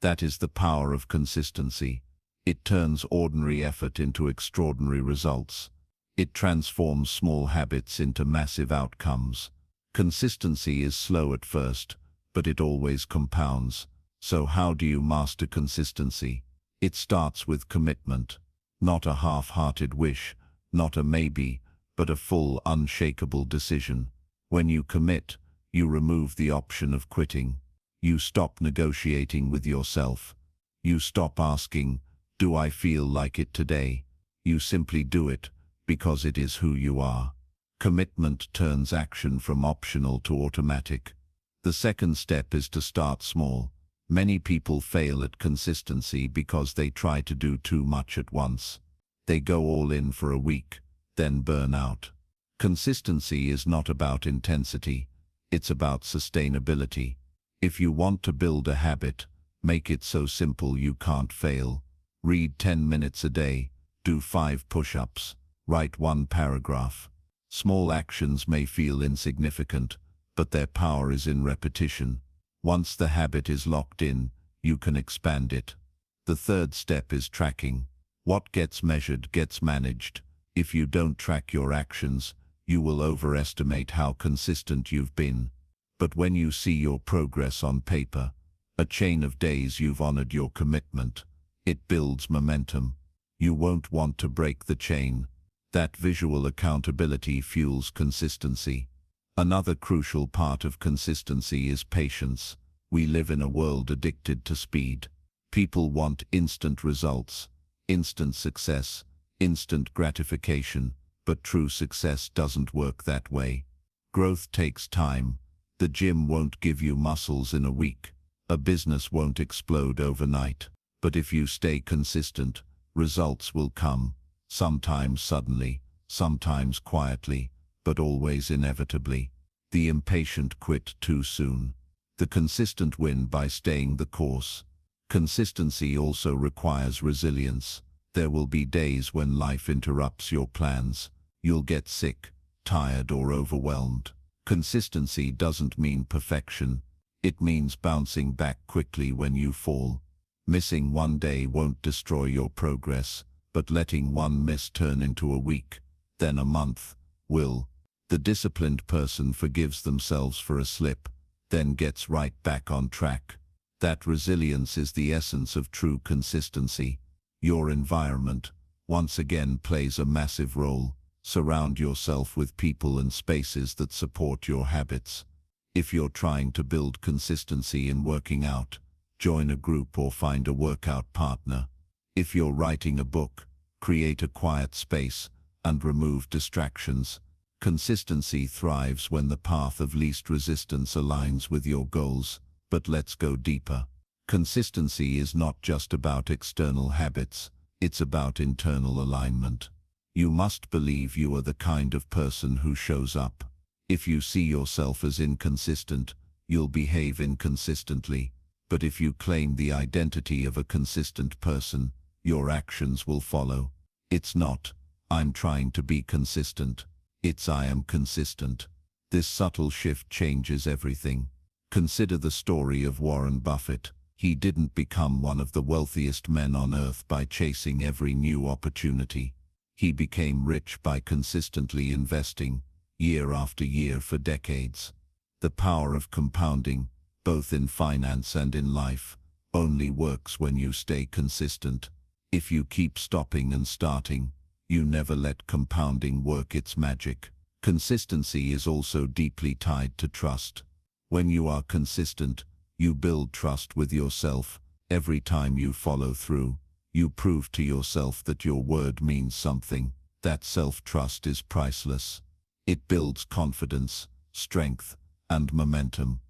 That is the power of consistency. It turns ordinary effort into extraordinary results. It transforms small habits into massive outcomes. Consistency is slow at first, but it always compounds. So how do you master consistency? It starts with commitment. Not a half-hearted wish, not a maybe, but a full, unshakable decision. When you commit, you remove the option of quitting. You stop negotiating with yourself. You stop asking, "Do I feel like it today?" You simply do it, because it is who you are. Commitment turns action from optional to automatic. The second step is to start small. Many people fail at consistency because they try to do too much at once. They go all in for a week, then burn out. Consistency is not about intensity. It's about sustainability. If you want to build a habit, make it so simple you can't fail. Read 10 minutes a day, do 5 push-ups, write 1 paragraph. Small actions may feel insignificant, but their power is in repetition. Once the habit is locked in, you can expand it. The third step is tracking. What gets measured gets managed. If you don't track your actions, you will overestimate how consistent you've been. But when you see your progress on paper, a chain of days you've honored your commitment, it builds momentum. You won't want to break the chain. That visual accountability fuels consistency. Another crucial part of consistency is patience. We live in a world addicted to speed. People want instant results, instant success, instant gratification, but true success doesn't work that way. Growth takes time. The gym won't give you muscles in a week. A business won't explode overnight. But if you stay consistent, results will come. Sometimes suddenly, sometimes quietly, but always inevitably. The impatient quit too soon. The consistent win by staying the course. Consistency also requires resilience. There will be days when life interrupts your plans. You'll get sick, tired, or overwhelmed. Consistency doesn't mean perfection. It means bouncing back quickly when you fall. Missing one day won't destroy your progress, but letting one miss turn into a week, then a month, will. The disciplined person forgives themselves for a slip, then gets right back on track. That resilience is the essence of true consistency. Your environment, once again, plays a massive role. Surround yourself with people and spaces that support your habits. If you're trying to build consistency in working out, join a group or find a workout partner. If you're writing a book, create a quiet space and remove distractions. Consistency thrives when the path of least resistance aligns with your goals. But let's go deeper. Consistency is not just about external habits, it's about internal alignment. You must believe you are the kind of person who shows up. If you see yourself as inconsistent, you'll behave inconsistently. But if you claim the identity of a consistent person, your actions will follow. It's not, "I'm trying to be consistent." It's, "I am consistent." This subtle shift changes everything. Consider the story of Warren Buffett. He didn't become one of the wealthiest men on earth by chasing every new opportunity. He became rich by consistently investing, year after year for decades. The power of compounding, both in finance and in life, only works when you stay consistent. If you keep stopping and starting, you never let compounding work its magic. Consistency is also deeply tied to trust. When you are consistent, you build trust with yourself. Every time you follow through, you prove to yourself that your word means something. That self-trust is priceless. It builds confidence, strength, and momentum.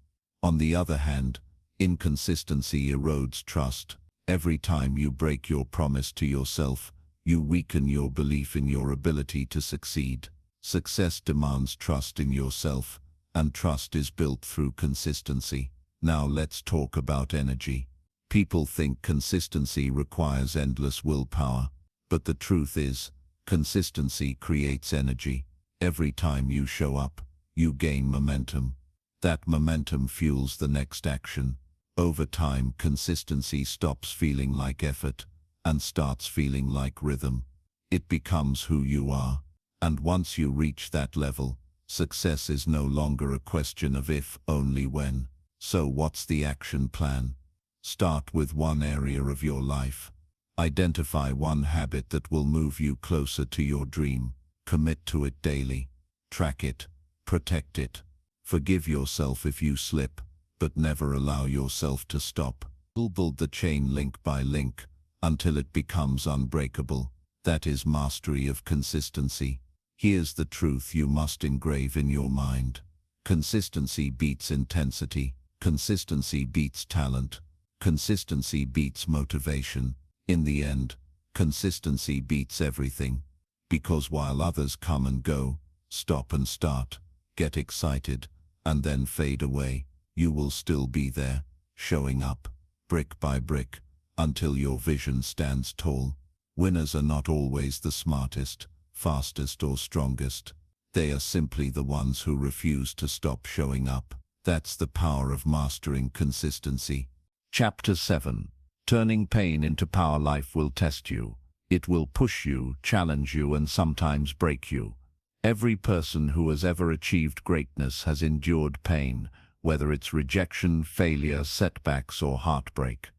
On the other hand, inconsistency erodes trust. Every time you break your promise to yourself, you weaken your belief in your ability to succeed. Success demands trust in yourself, and trust is built through consistency. Now let's talk about energy. People think consistency requires endless willpower, but the truth is, consistency creates energy. Every time you show up, you gain momentum. That momentum fuels the next action. Over time, consistency stops feeling like effort and starts feeling like rhythm. It becomes who you are. And once you reach that level, success is no longer a question of if, only when. So what's the action plan? Start with one area of your life. Identify one habit that will move you closer to your dream. Commit to it daily. Track it. Protect it. Forgive yourself if you slip, but never allow yourself to stop. Build the chain link by link until it becomes unbreakable. That is mastery of consistency. Here's the truth you must engrave in your mind. Consistency beats intensity. Consistency beats talent. Consistency beats motivation. In the end, consistency beats everything. Because while others come and go, stop and start, get excited, and then fade away, you will still be there, showing up, brick by brick, until your vision stands tall. Winners are not always the smartest, fastest, or strongest. They are simply the ones who refuse to stop showing up. That's the power of mastering consistency. Chapter 7. Turning pain into power. Life will test you. It will push you, challenge you, and sometimes break you. Every person who has ever achieved greatness has endured pain, whether it's rejection, failure, setbacks, or heartbreak.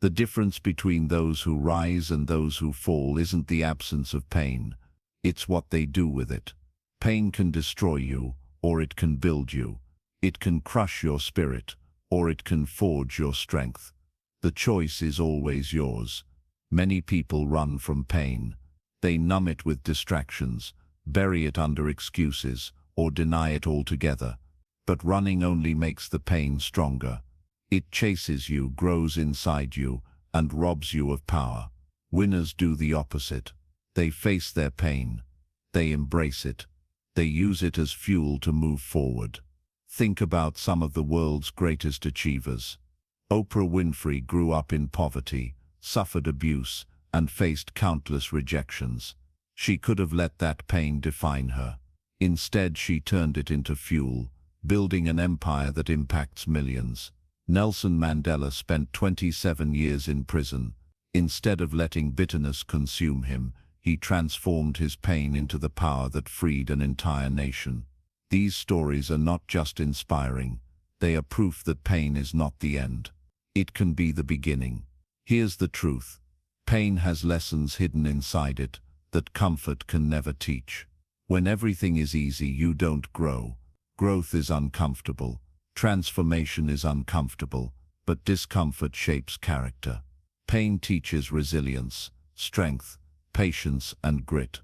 The difference between those who rise and those who fall isn't the absence of pain. It's what they do with it. Pain can destroy you, or it can build you. It can crush your spirit, or it can forge your strength. The choice is always yours. Many people run from pain. They numb it with distractions, bury it under excuses, or deny it altogether. But running only makes the pain stronger. It chases you, grows inside you, and robs you of power. Winners do the opposite. They face their pain. They embrace it. They use it as fuel to move forward. Think about some of the world's greatest achievers. Oprah Winfrey grew up in poverty, suffered abuse, and faced countless rejections. She could have let that pain define her. Instead, she turned it into fuel, building an empire that impacts millions. Nelson Mandela spent 27 years in prison. Instead of letting bitterness consume him, he transformed his pain into the power that freed an entire nation. These stories are not just inspiring. They are proof that pain is not the end. It can be the beginning. Here's the truth. Pain has lessons hidden inside it that comfort can never teach. When everything is easy, you don't grow. Growth is uncomfortable. Transformation is uncomfortable, but discomfort shapes character. Pain teaches resilience, strength, patience, and grit.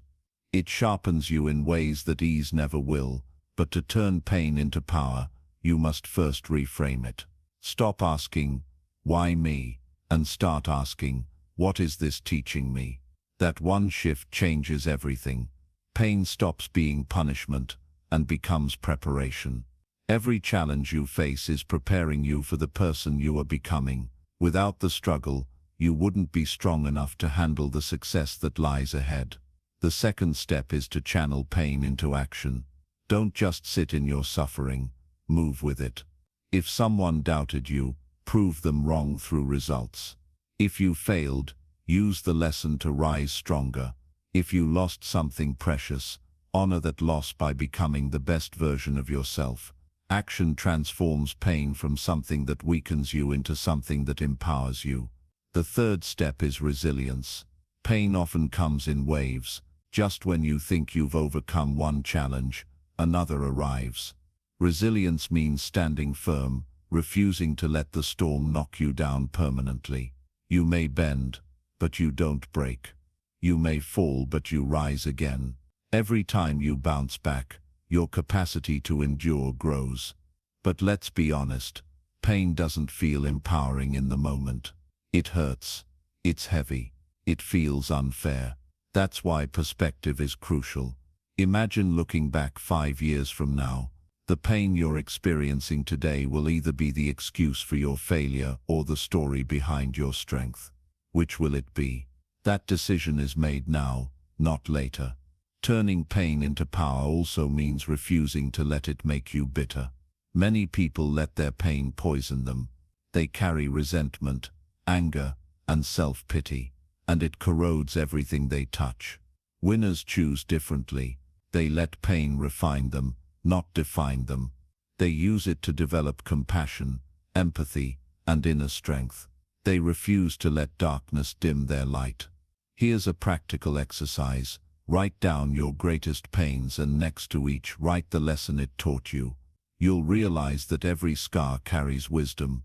It sharpens you in ways that ease never will, but to turn pain into power, you must first reframe it. Stop asking, "Why me?" and start asking, "What is this teaching me?" That one shift changes everything. Pain stops being punishment and becomes preparation. Every challenge you face is preparing you for the person you are becoming. Without the struggle, you wouldn't be strong enough to handle the success that lies ahead. The second step is to channel pain into action. Don't just sit in your suffering, move with it. If someone doubted you, prove them wrong through results. If you failed, use the lesson to rise stronger. If you lost something precious, honor that loss by becoming the best version of yourself. Action transforms pain from something that weakens you into something that empowers you. The third step is resilience. Pain often comes in waves. Just when you think you've overcome one challenge, another arrives. Resilience means standing firm, refusing to let the storm knock you down permanently. You may bend, but you don't break. You may fall, but you rise again. Every time you bounce back, your capacity to endure grows. But let's be honest, pain doesn't feel empowering in the moment. It hurts. It's heavy. It feels unfair. That's why perspective is crucial. Imagine looking back 5 years from now. The pain you're experiencing today will either be the excuse for your failure or the story behind your strength. Which will it be? That decision is made now, not later. Turning pain into power also means refusing to let it make you bitter. Many people let their pain poison them. They carry resentment, anger, and self-pity, and it corrodes everything they touch. Winners choose differently. They let pain refine them, not define them. They use it to develop compassion, empathy, and inner strength. They refuse to let darkness dim their light. Here's a practical exercise. Write down your greatest pains and next to each write the lesson it taught you. You'll realize that every scar carries wisdom.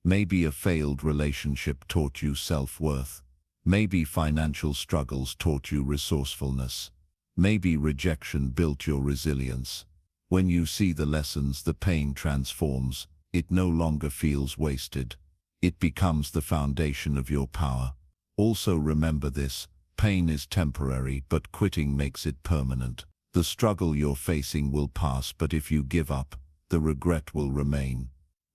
Maybe a failed relationship taught you self-worth. Maybe financial struggles taught you resourcefulness. Maybe rejection built your resilience. When you see the lessons, the pain transforms. It no longer feels wasted. It becomes the foundation of your power. Also remember this, pain is temporary, but quitting makes it permanent. The struggle you're facing will pass, but if you give up, the regret will remain.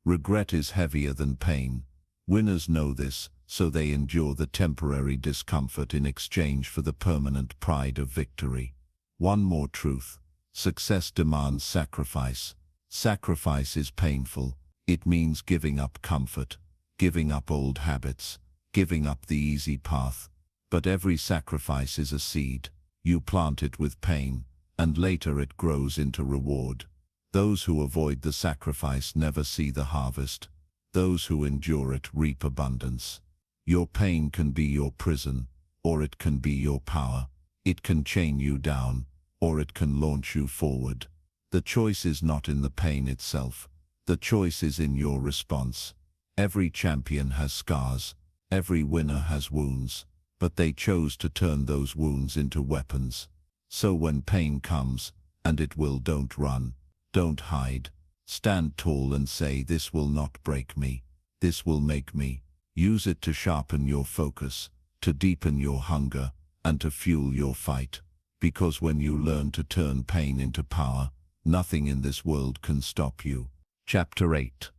Regret is heavier than pain. Winners know this, so they endure the temporary discomfort in exchange for the permanent pride of victory. One more truth. Success demands sacrifice. Sacrifice is painful. It means giving up comfort, giving up old habits, giving up the easy path. But every sacrifice is a seed. You plant it with pain, and later it grows into reward. Those who avoid the sacrifice never see the harvest. Those who endure it reap abundance. Your pain can be your prison, or it can be your power. It can chain you down, or it can launch you forward. The choice is not in the pain itself. The choice is in your response. Every champion has scars. Every winner has wounds. But they chose to turn those wounds into weapons. So when pain comes, and it will, don't run. Don't hide. Stand tall and say, "This will not break me. This will make me." Use it to sharpen your focus, to deepen your hunger, and to fuel your fight. Because when you learn to turn pain into power, nothing in this world can stop you. Chapter 8.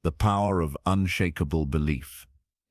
The Power of Unshakable Belief.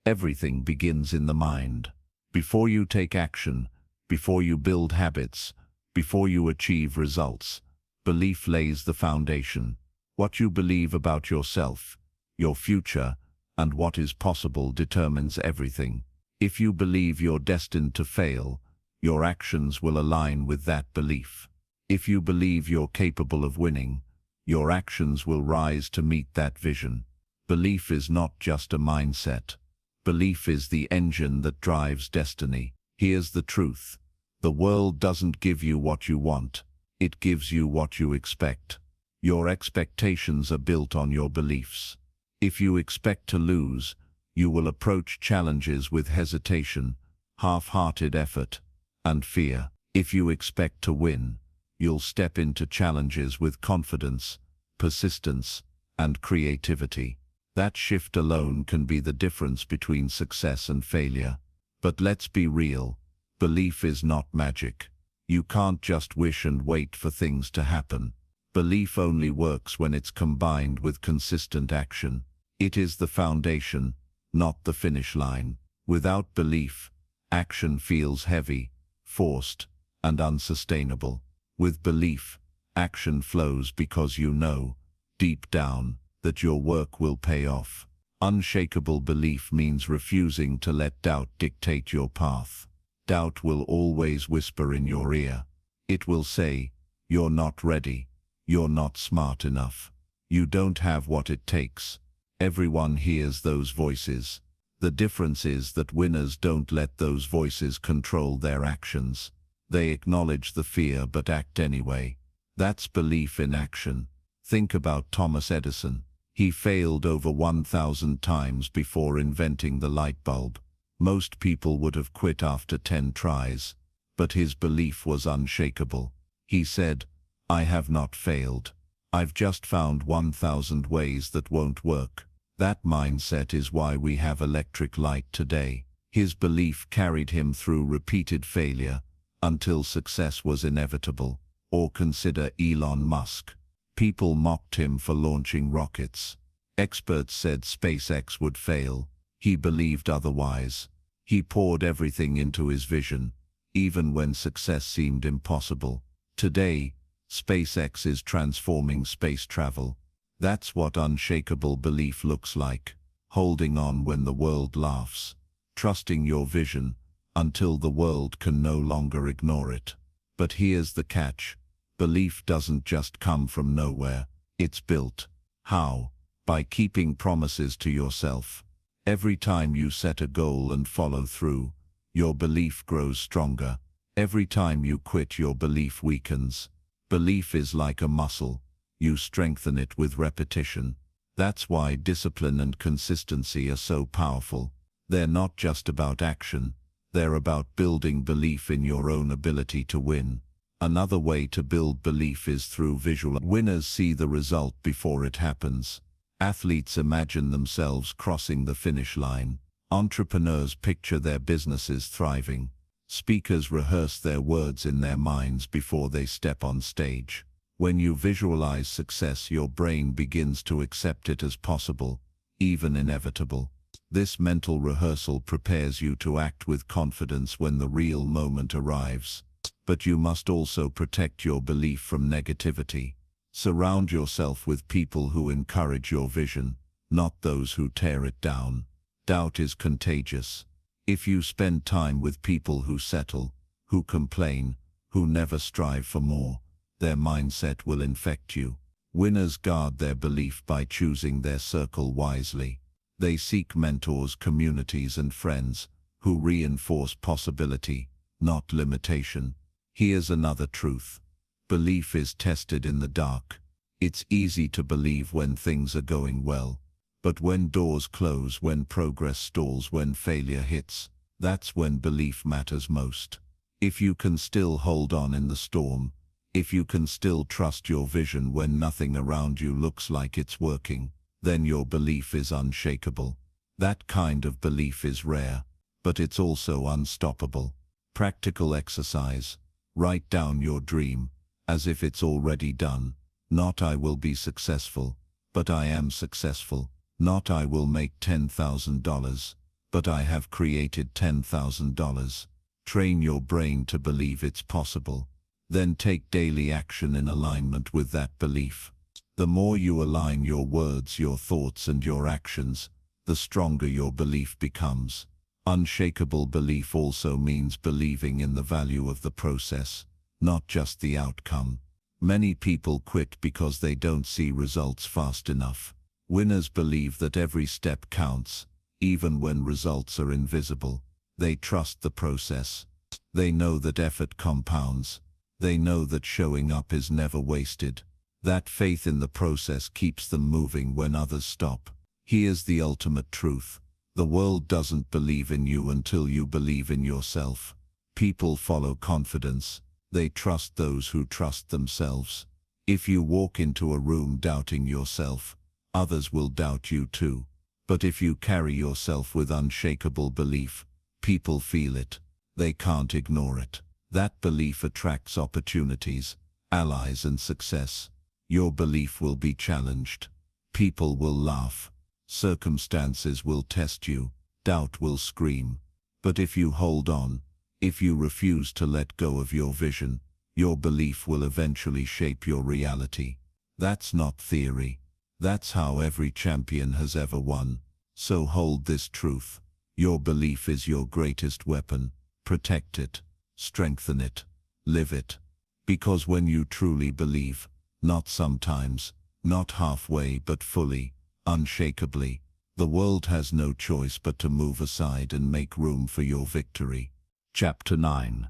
Everything begins in the mind. Before you take action, before you build habits, before you achieve results, belief lays the foundation. What you believe about yourself, your future, and what is possible determines everything. If you believe you're destined to fail, your actions will align with that belief. If you believe you're capable of winning, your actions will rise to meet that vision. Belief is not just a mindset. Belief is the engine that drives destiny. Here's the truth. The world doesn't give you what you want. It gives you what you expect. Your expectations are built on your beliefs. If you expect to lose, you will approach challenges with hesitation, half-hearted effort, and fear. If you expect to win, you'll step into challenges with confidence, persistence, and creativity. That shift alone can be the difference between success and failure. But let's be real, belief is not magic. You can't just wish and wait for things to happen. Belief only works when it's combined with consistent action. It is the foundation, not the finish line. Without belief, action feels heavy, forced, and unsustainable. With belief, action flows because you know, deep down, that your work will pay off. Unshakable belief means refusing to let doubt dictate your path. Doubt will always whisper in your ear. It will say, "You're not ready. You're not smart enough. You don't have what it takes." Everyone hears those voices. The difference is that winners don't let those voices control their actions. They acknowledge the fear but act anyway. That's belief in action. Think about Thomas Edison. He failed over 1,000 times before inventing the light bulb. Most people would have quit after 10 tries, but his belief was unshakable. He said, "I have not failed. I've just found 1,000 ways that won't work." That mindset is why we have electric light today. His belief carried him through repeated failure until success was inevitable. Or consider Elon Musk. People mocked him for launching rockets. Experts said SpaceX would fail. He believed otherwise. He poured everything into his vision, even when success seemed impossible. Today, SpaceX is transforming space travel. That's what unshakable belief looks like. Holding on when the world laughs. Trusting your vision until the world can no longer ignore it. But here's the catch. Belief doesn't just come from nowhere. It's built. How? By keeping promises to yourself. Every time you set a goal and follow through, your belief grows stronger. Every time you quit, your belief weakens. Belief is like a muscle. You strengthen it with repetition. That's why discipline and consistency are so powerful. They're not just about action. They're about building belief in your own ability to win. Another way to build belief is through visual. Winners see the result before it happens. Athletes imagine themselves crossing the finish line. Entrepreneurs picture their businesses thriving. Speakers rehearse their words in their minds before they step on stage. When you visualize success, your brain begins to accept it as possible, even inevitable. This mental rehearsal prepares you to act with confidence when the real moment arrives. But you must also protect your belief from negativity. Surround yourself with people who encourage your vision, not those who tear it down. Doubt is contagious. If you spend time with people who settle, who complain, who never strive for more, their mindset will infect you. Winners guard their belief by choosing their circle wisely. They seek mentors, communities, and friends who reinforce possibility, not limitation. Here's another truth. Belief is tested in the dark. It's easy to believe when things are going well. But when doors close, when progress stalls, when failure hits, that's when belief matters most. If you can still hold on in the storm, if you can still trust your vision when nothing around you looks like it's working, then your belief is unshakable. That kind of belief is rare, but it's also unstoppable. Practical exercise. Write down your dream, as if it's already done. Not "I will be successful," but "I am successful." Not "I will make $10,000," but "I have created $10,000. Train your brain to believe it's possible. Then take daily action in alignment with that belief. The more you align your words, your thoughts, and your actions, the stronger your belief becomes. Unshakable belief also means believing in the value of the process, not just the outcome. Many people quit because they don't see results fast enough. Winners believe that every step counts, even when results are invisible. They trust the process. They know that effort compounds. They know that showing up is never wasted. That faith in the process keeps them moving when others stop. Here's the ultimate truth. The world doesn't believe in you until you believe in yourself. People follow confidence. They trust those who trust themselves. If you walk into a room doubting yourself, others will doubt you too. But if you carry yourself with unshakable belief, people feel it. They can't ignore it. That belief attracts opportunities, allies and success. Your belief will be challenged. People will laugh. Circumstances will test you. Doubt will scream. But if you hold on, if you refuse to let go of your vision, your belief will eventually shape your reality. That's not theory. That's how every champion has ever won. So hold this truth. Your belief is your greatest weapon. Protect it. Strengthen it. Live it. Because when you truly believe, not sometimes, not halfway but fully, unshakably, the world has no choice but to move aside and make room for your victory. Chapter 9.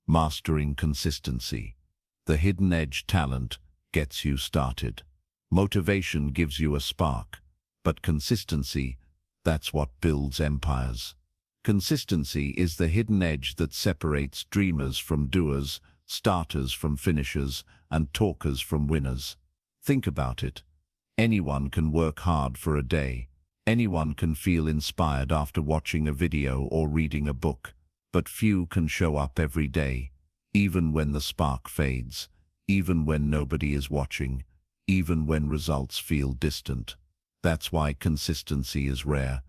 Mastering Consistency. The hidden edge talent gets you started. Motivation gives you a spark, but consistency, that's what builds empires. Consistency is the hidden edge that separates dreamers from doers, starters from finishers, and talkers from winners. Think about it. Anyone can work hard for a day. Anyone can feel inspired after watching a video or reading a book. But few can show up every day, even when the spark fades, even when nobody is watching, even when results feel distant. That's why consistency is rare,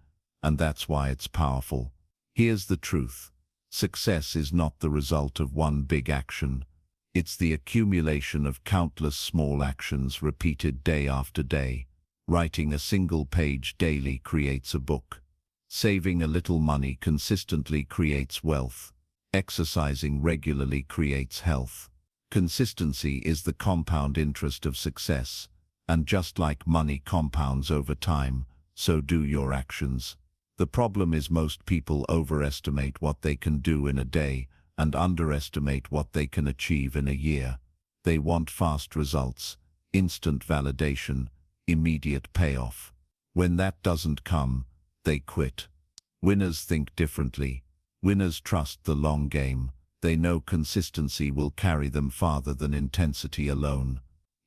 and that's why it's powerful. Here's the truth. Success is not the result of one big action. It's the accumulation of countless small actions repeated day after day. Writing a single page daily creates a book. Saving a little money consistently creates wealth. Exercising regularly creates health. Consistency is the compound interest of success, and just like money compounds over time, so do your actions. The problem is most people overestimate what they can do in a day and underestimate what they can achieve in a year. They want fast results, instant validation, immediate payoff. When that doesn't come, they quit. Winners think differently. Winners trust the long game. They know consistency will carry them farther than intensity alone.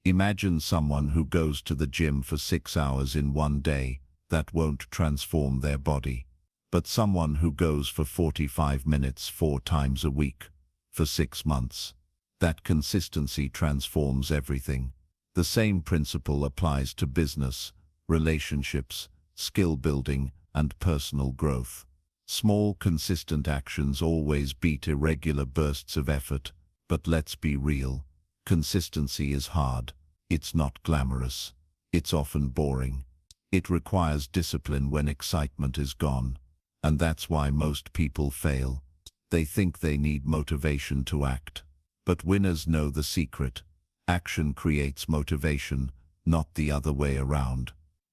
Imagine someone who goes to the gym for 6 hours in one day. That won't transform their body. But someone who goes for 45 minutes 4 times a week, for 6 months. That consistency transforms everything. The same principle applies to business, relationships, skill building, and personal growth. Small, consistent actions always beat irregular bursts of effort, but let's be real. Consistency is hard. It's not glamorous. It's often boring. It requires discipline when excitement is gone. And that's why most people fail. They think they need motivation to act. But winners know the secret. Action creates motivation, not the other way around.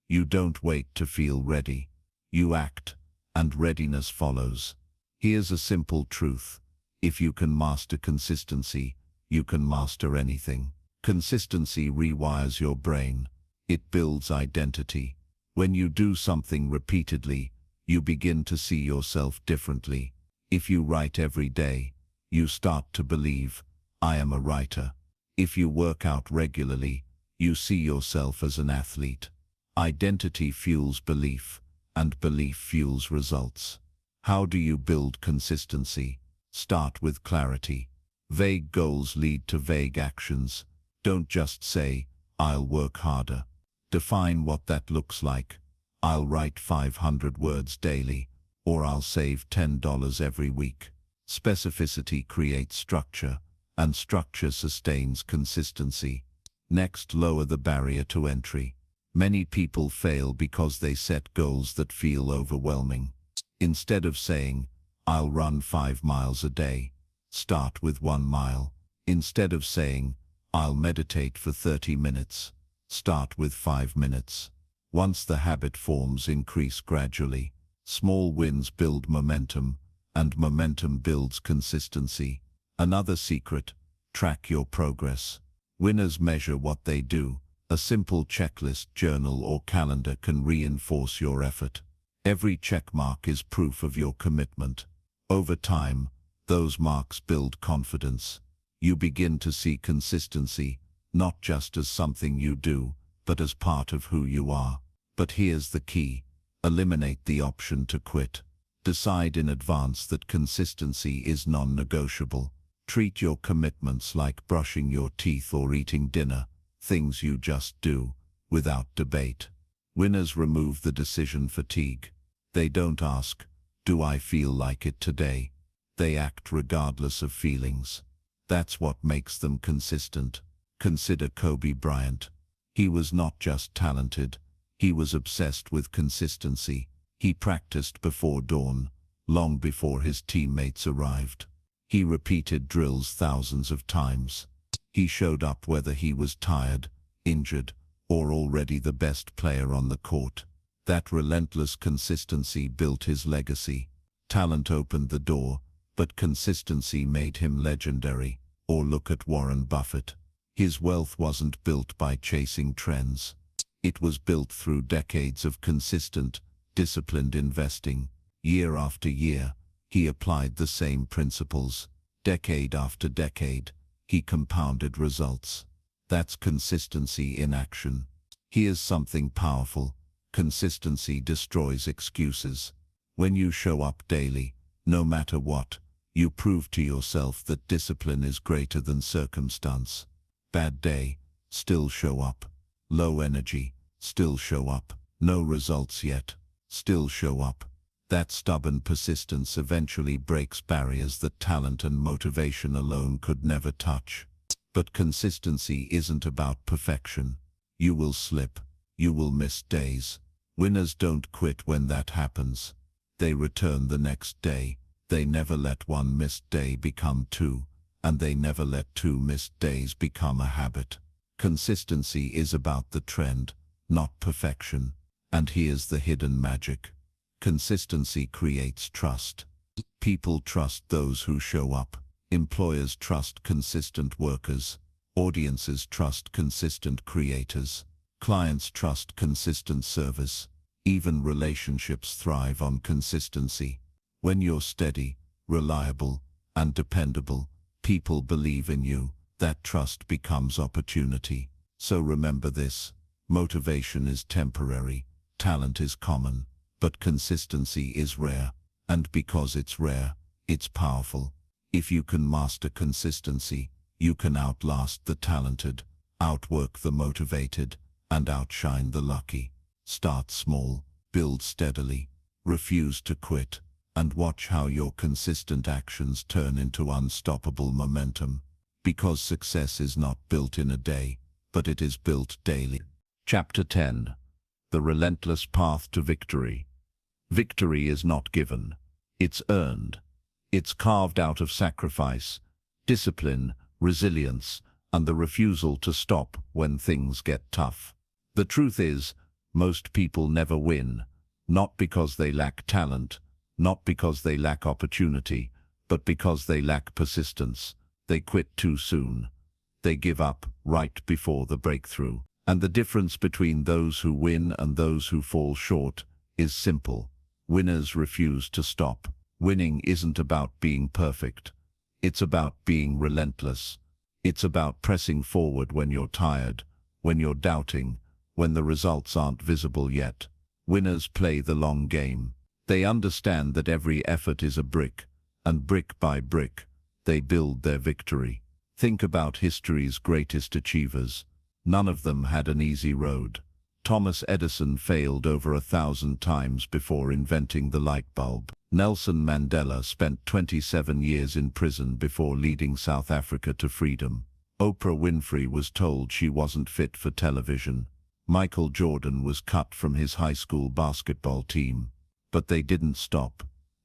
You don't wait to feel ready. You act, and readiness follows. Here's a simple truth. If you can master consistency, you can master anything. Consistency rewires your brain. It builds identity. When you do something repeatedly, you begin to see yourself differently. If you write every day, you start to believe, I am a writer. If you work out regularly, you see yourself as an athlete. Identity fuels belief, and belief fuels results. How do you build consistency? Start with clarity. Vague goals lead to vague actions. Don't just say, I'll work harder. Define what that looks like. I'll write 500 words daily, or I'll save $10 every week. Specificity creates structure, and structure sustains consistency. Next, lower the barrier to entry. Many people fail because they set goals that feel overwhelming. Instead of saying, I'll run 5 miles a day, start with 1 mile. Instead of saying, I'll meditate for 30 minutes, start with 5 minutes. Once the habit forms, increase gradually. Small wins build momentum, and momentum builds consistency. Another secret, track your progress. Winners measure what they do. A simple checklist, journal, or calendar can reinforce your effort. Every checkmark is proof of your commitment. Over time, Those marks build confidence. You begin to see consistency, not just as something you do, but as part of who you are. But here's the key. Eliminate the option to quit. Decide in advance that consistency is non-negotiable. Treat your commitments like brushing your teeth or eating dinner, things you just do, without debate. Winners remove the decision fatigue. They don't ask, "Do I feel like it today?" They act regardless of feelings. That's what makes them consistent. Consider Kobe Bryant. He was not just talented, he was obsessed with consistency. He practiced before dawn, long before his teammates arrived. He repeated drills thousands of times. He showed up whether he was tired, injured, or already the best player on the court. That relentless consistency built his legacy. Talent opened the door, but consistency made him legendary. Or look at Warren Buffett. His wealth wasn't built by chasing trends. It was built through decades of consistent, disciplined investing. Year after year, he applied the same principles. Decade after decade, he compounded results. That's consistency in action. Here's something powerful. Consistency destroys excuses. When you show up daily, no matter what, you prove to yourself that discipline is greater than circumstance. Bad day, still show up. Low energy, still show up. No results yet, still show up. That stubborn persistence eventually breaks barriers that talent and motivation alone could never touch. But consistency isn't about perfection. You will slip. You will miss days. Winners don't quit when that happens. They return the next day. They never let one missed day become two, and they never let two missed days become a habit. Consistency is about the trend, not perfection. And here's the hidden magic. Consistency creates trust. People trust those who show up. Employers trust consistent workers. Audiences trust consistent creators. Clients trust consistent service. Even relationships thrive on consistency. When you're steady, reliable, and dependable, people believe in you. That trust becomes opportunity. So remember this. Motivation is temporary. Talent is common. But consistency is rare. And because it's rare, it's powerful. If you can master consistency, you can outlast the talented, outwork the motivated, and outshine the lucky. Start small, build steadily, refuse to quit, and watch how your consistent actions turn into unstoppable momentum. Because success is not built in a day, but it is built daily. Chapter 10. The Relentless Path to Victory. Victory is not given. It's earned. It's carved out of sacrifice, discipline, resilience, and the refusal to stop when things get tough. The truth is, most people never win, not because they lack talent, not because they lack opportunity, but because they lack persistence. They quit too soon. They give up right before the breakthrough. And the difference between those who win and those who fall short is simple. Winners refuse to stop. Winning isn't about being perfect. It's about being relentless. It's about pressing forward when you're tired, when you're doubting, when the results aren't visible yet. Winners play the long game. They understand that every effort is a brick, and brick by brick, they build their victory. Think about history's greatest achievers. None of them had an easy road. Thomas Edison failed over 1,000 times before inventing the light bulb. Nelson Mandela spent 27 years in prison before leading South Africa to freedom. Oprah Winfrey was told she wasn't fit for television. Michael Jordan was cut from his high school basketball team. But they didn't stop.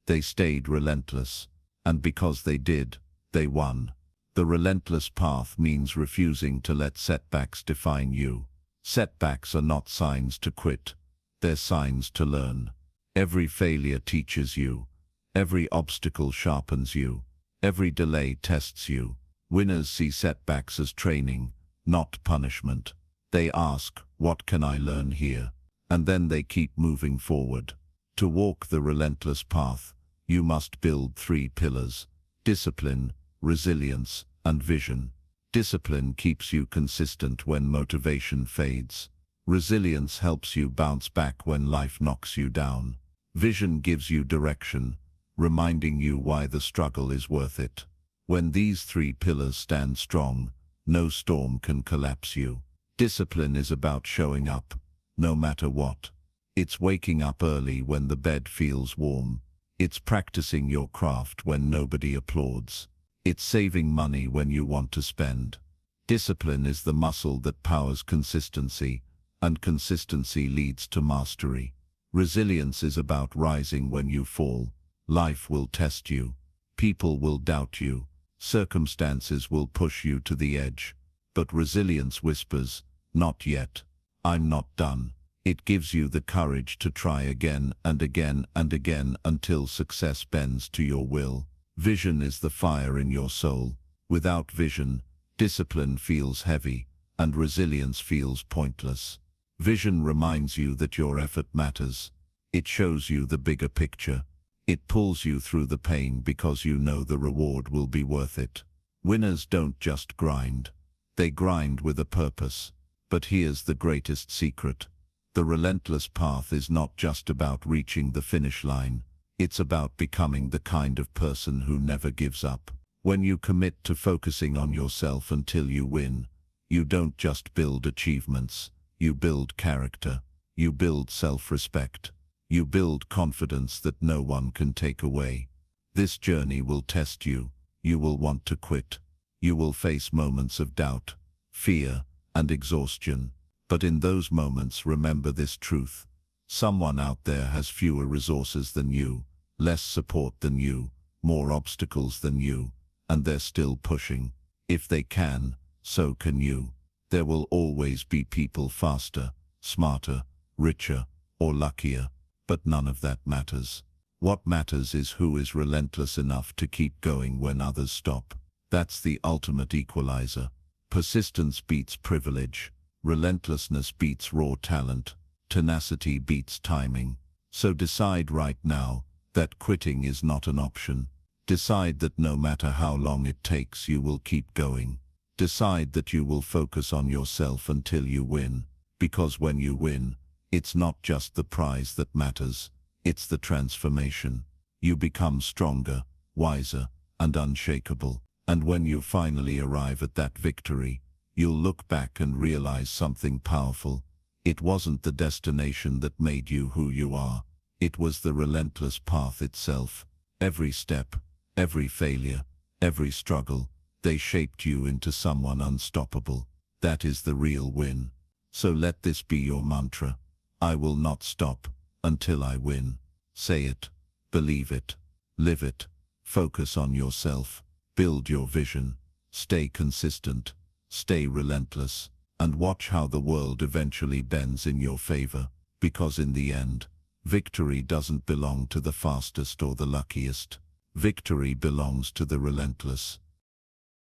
They stayed relentless. And because they did, they won. The relentless path means refusing to let setbacks define you. Setbacks are not signs to quit. They're signs to learn. Every failure teaches you. Every obstacle sharpens you. Every delay tests you. Winners see setbacks as training, not punishment. They ask, "What can I learn here?" And then they keep moving forward. To walk the relentless path, you must build 3 pillars: discipline, resilience, and vision. Discipline keeps you consistent when motivation fades. Resilience helps you bounce back when life knocks you down. Vision gives you direction, reminding you why the struggle is worth it. When these three pillars stand strong, no storm can collapse you. Discipline is about showing up, no matter what. It's waking up early when the bed feels warm. It's practicing your craft when nobody applauds. It's saving money when you want to spend. Discipline is the muscle that powers consistency, and consistency leads to mastery. Resilience is about rising when you fall. Life will test you. People will doubt you. Circumstances will push you to the edge. But resilience whispers, "Not yet. I'm not done." It gives you the courage to try again and again and again until success bends to your will. Vision is the fire in your soul. Without vision, discipline feels heavy, and resilience feels pointless. Vision reminds you that your effort matters. It shows you the bigger picture. It pulls you through the pain because you know the reward will be worth it. Winners don't just grind. They grind with a purpose. But here's the greatest secret. The relentless path is not just about reaching the finish line. It's about becoming the kind of person who never gives up. When you commit to focusing on yourself until you win, you don't just build achievements. You build character. You build self-respect. You build confidence that no one can take away. This journey will test you. You will want to quit. You will face moments of doubt, fear, and exhaustion. But in those moments, remember this truth. Someone out there has fewer resources than you, less support than you, more obstacles than you, and they're still pushing. If they can, so can you. There will always be people faster, smarter, richer, or luckier, but none of that matters. What matters is who is relentless enough to keep going when others stop. That's the ultimate equalizer. Persistence beats privilege. Relentlessness beats raw talent. Tenacity beats timing. So decide right now that quitting is not an option. Decide that no matter how long it takes, you will keep going. Decide that you will focus on yourself until you win. Because when you win, it's not just the prize that matters. It's the transformation. You become stronger, wiser, and unshakable. And when you finally arrive at that victory, you'll look back and realize something powerful. It wasn't the destination that made you who you are. It was the relentless path itself. Every step, every failure, every struggle, they shaped you into someone unstoppable. That is the real win. So let this be your mantra. I will not stop until I win. Say it, believe it, live it, focus on yourself, build your vision, stay consistent, stay relentless, and watch how the world eventually bends in your favor. Because in the end, victory doesn't belong to the fastest or the luckiest. Victory belongs to the relentless.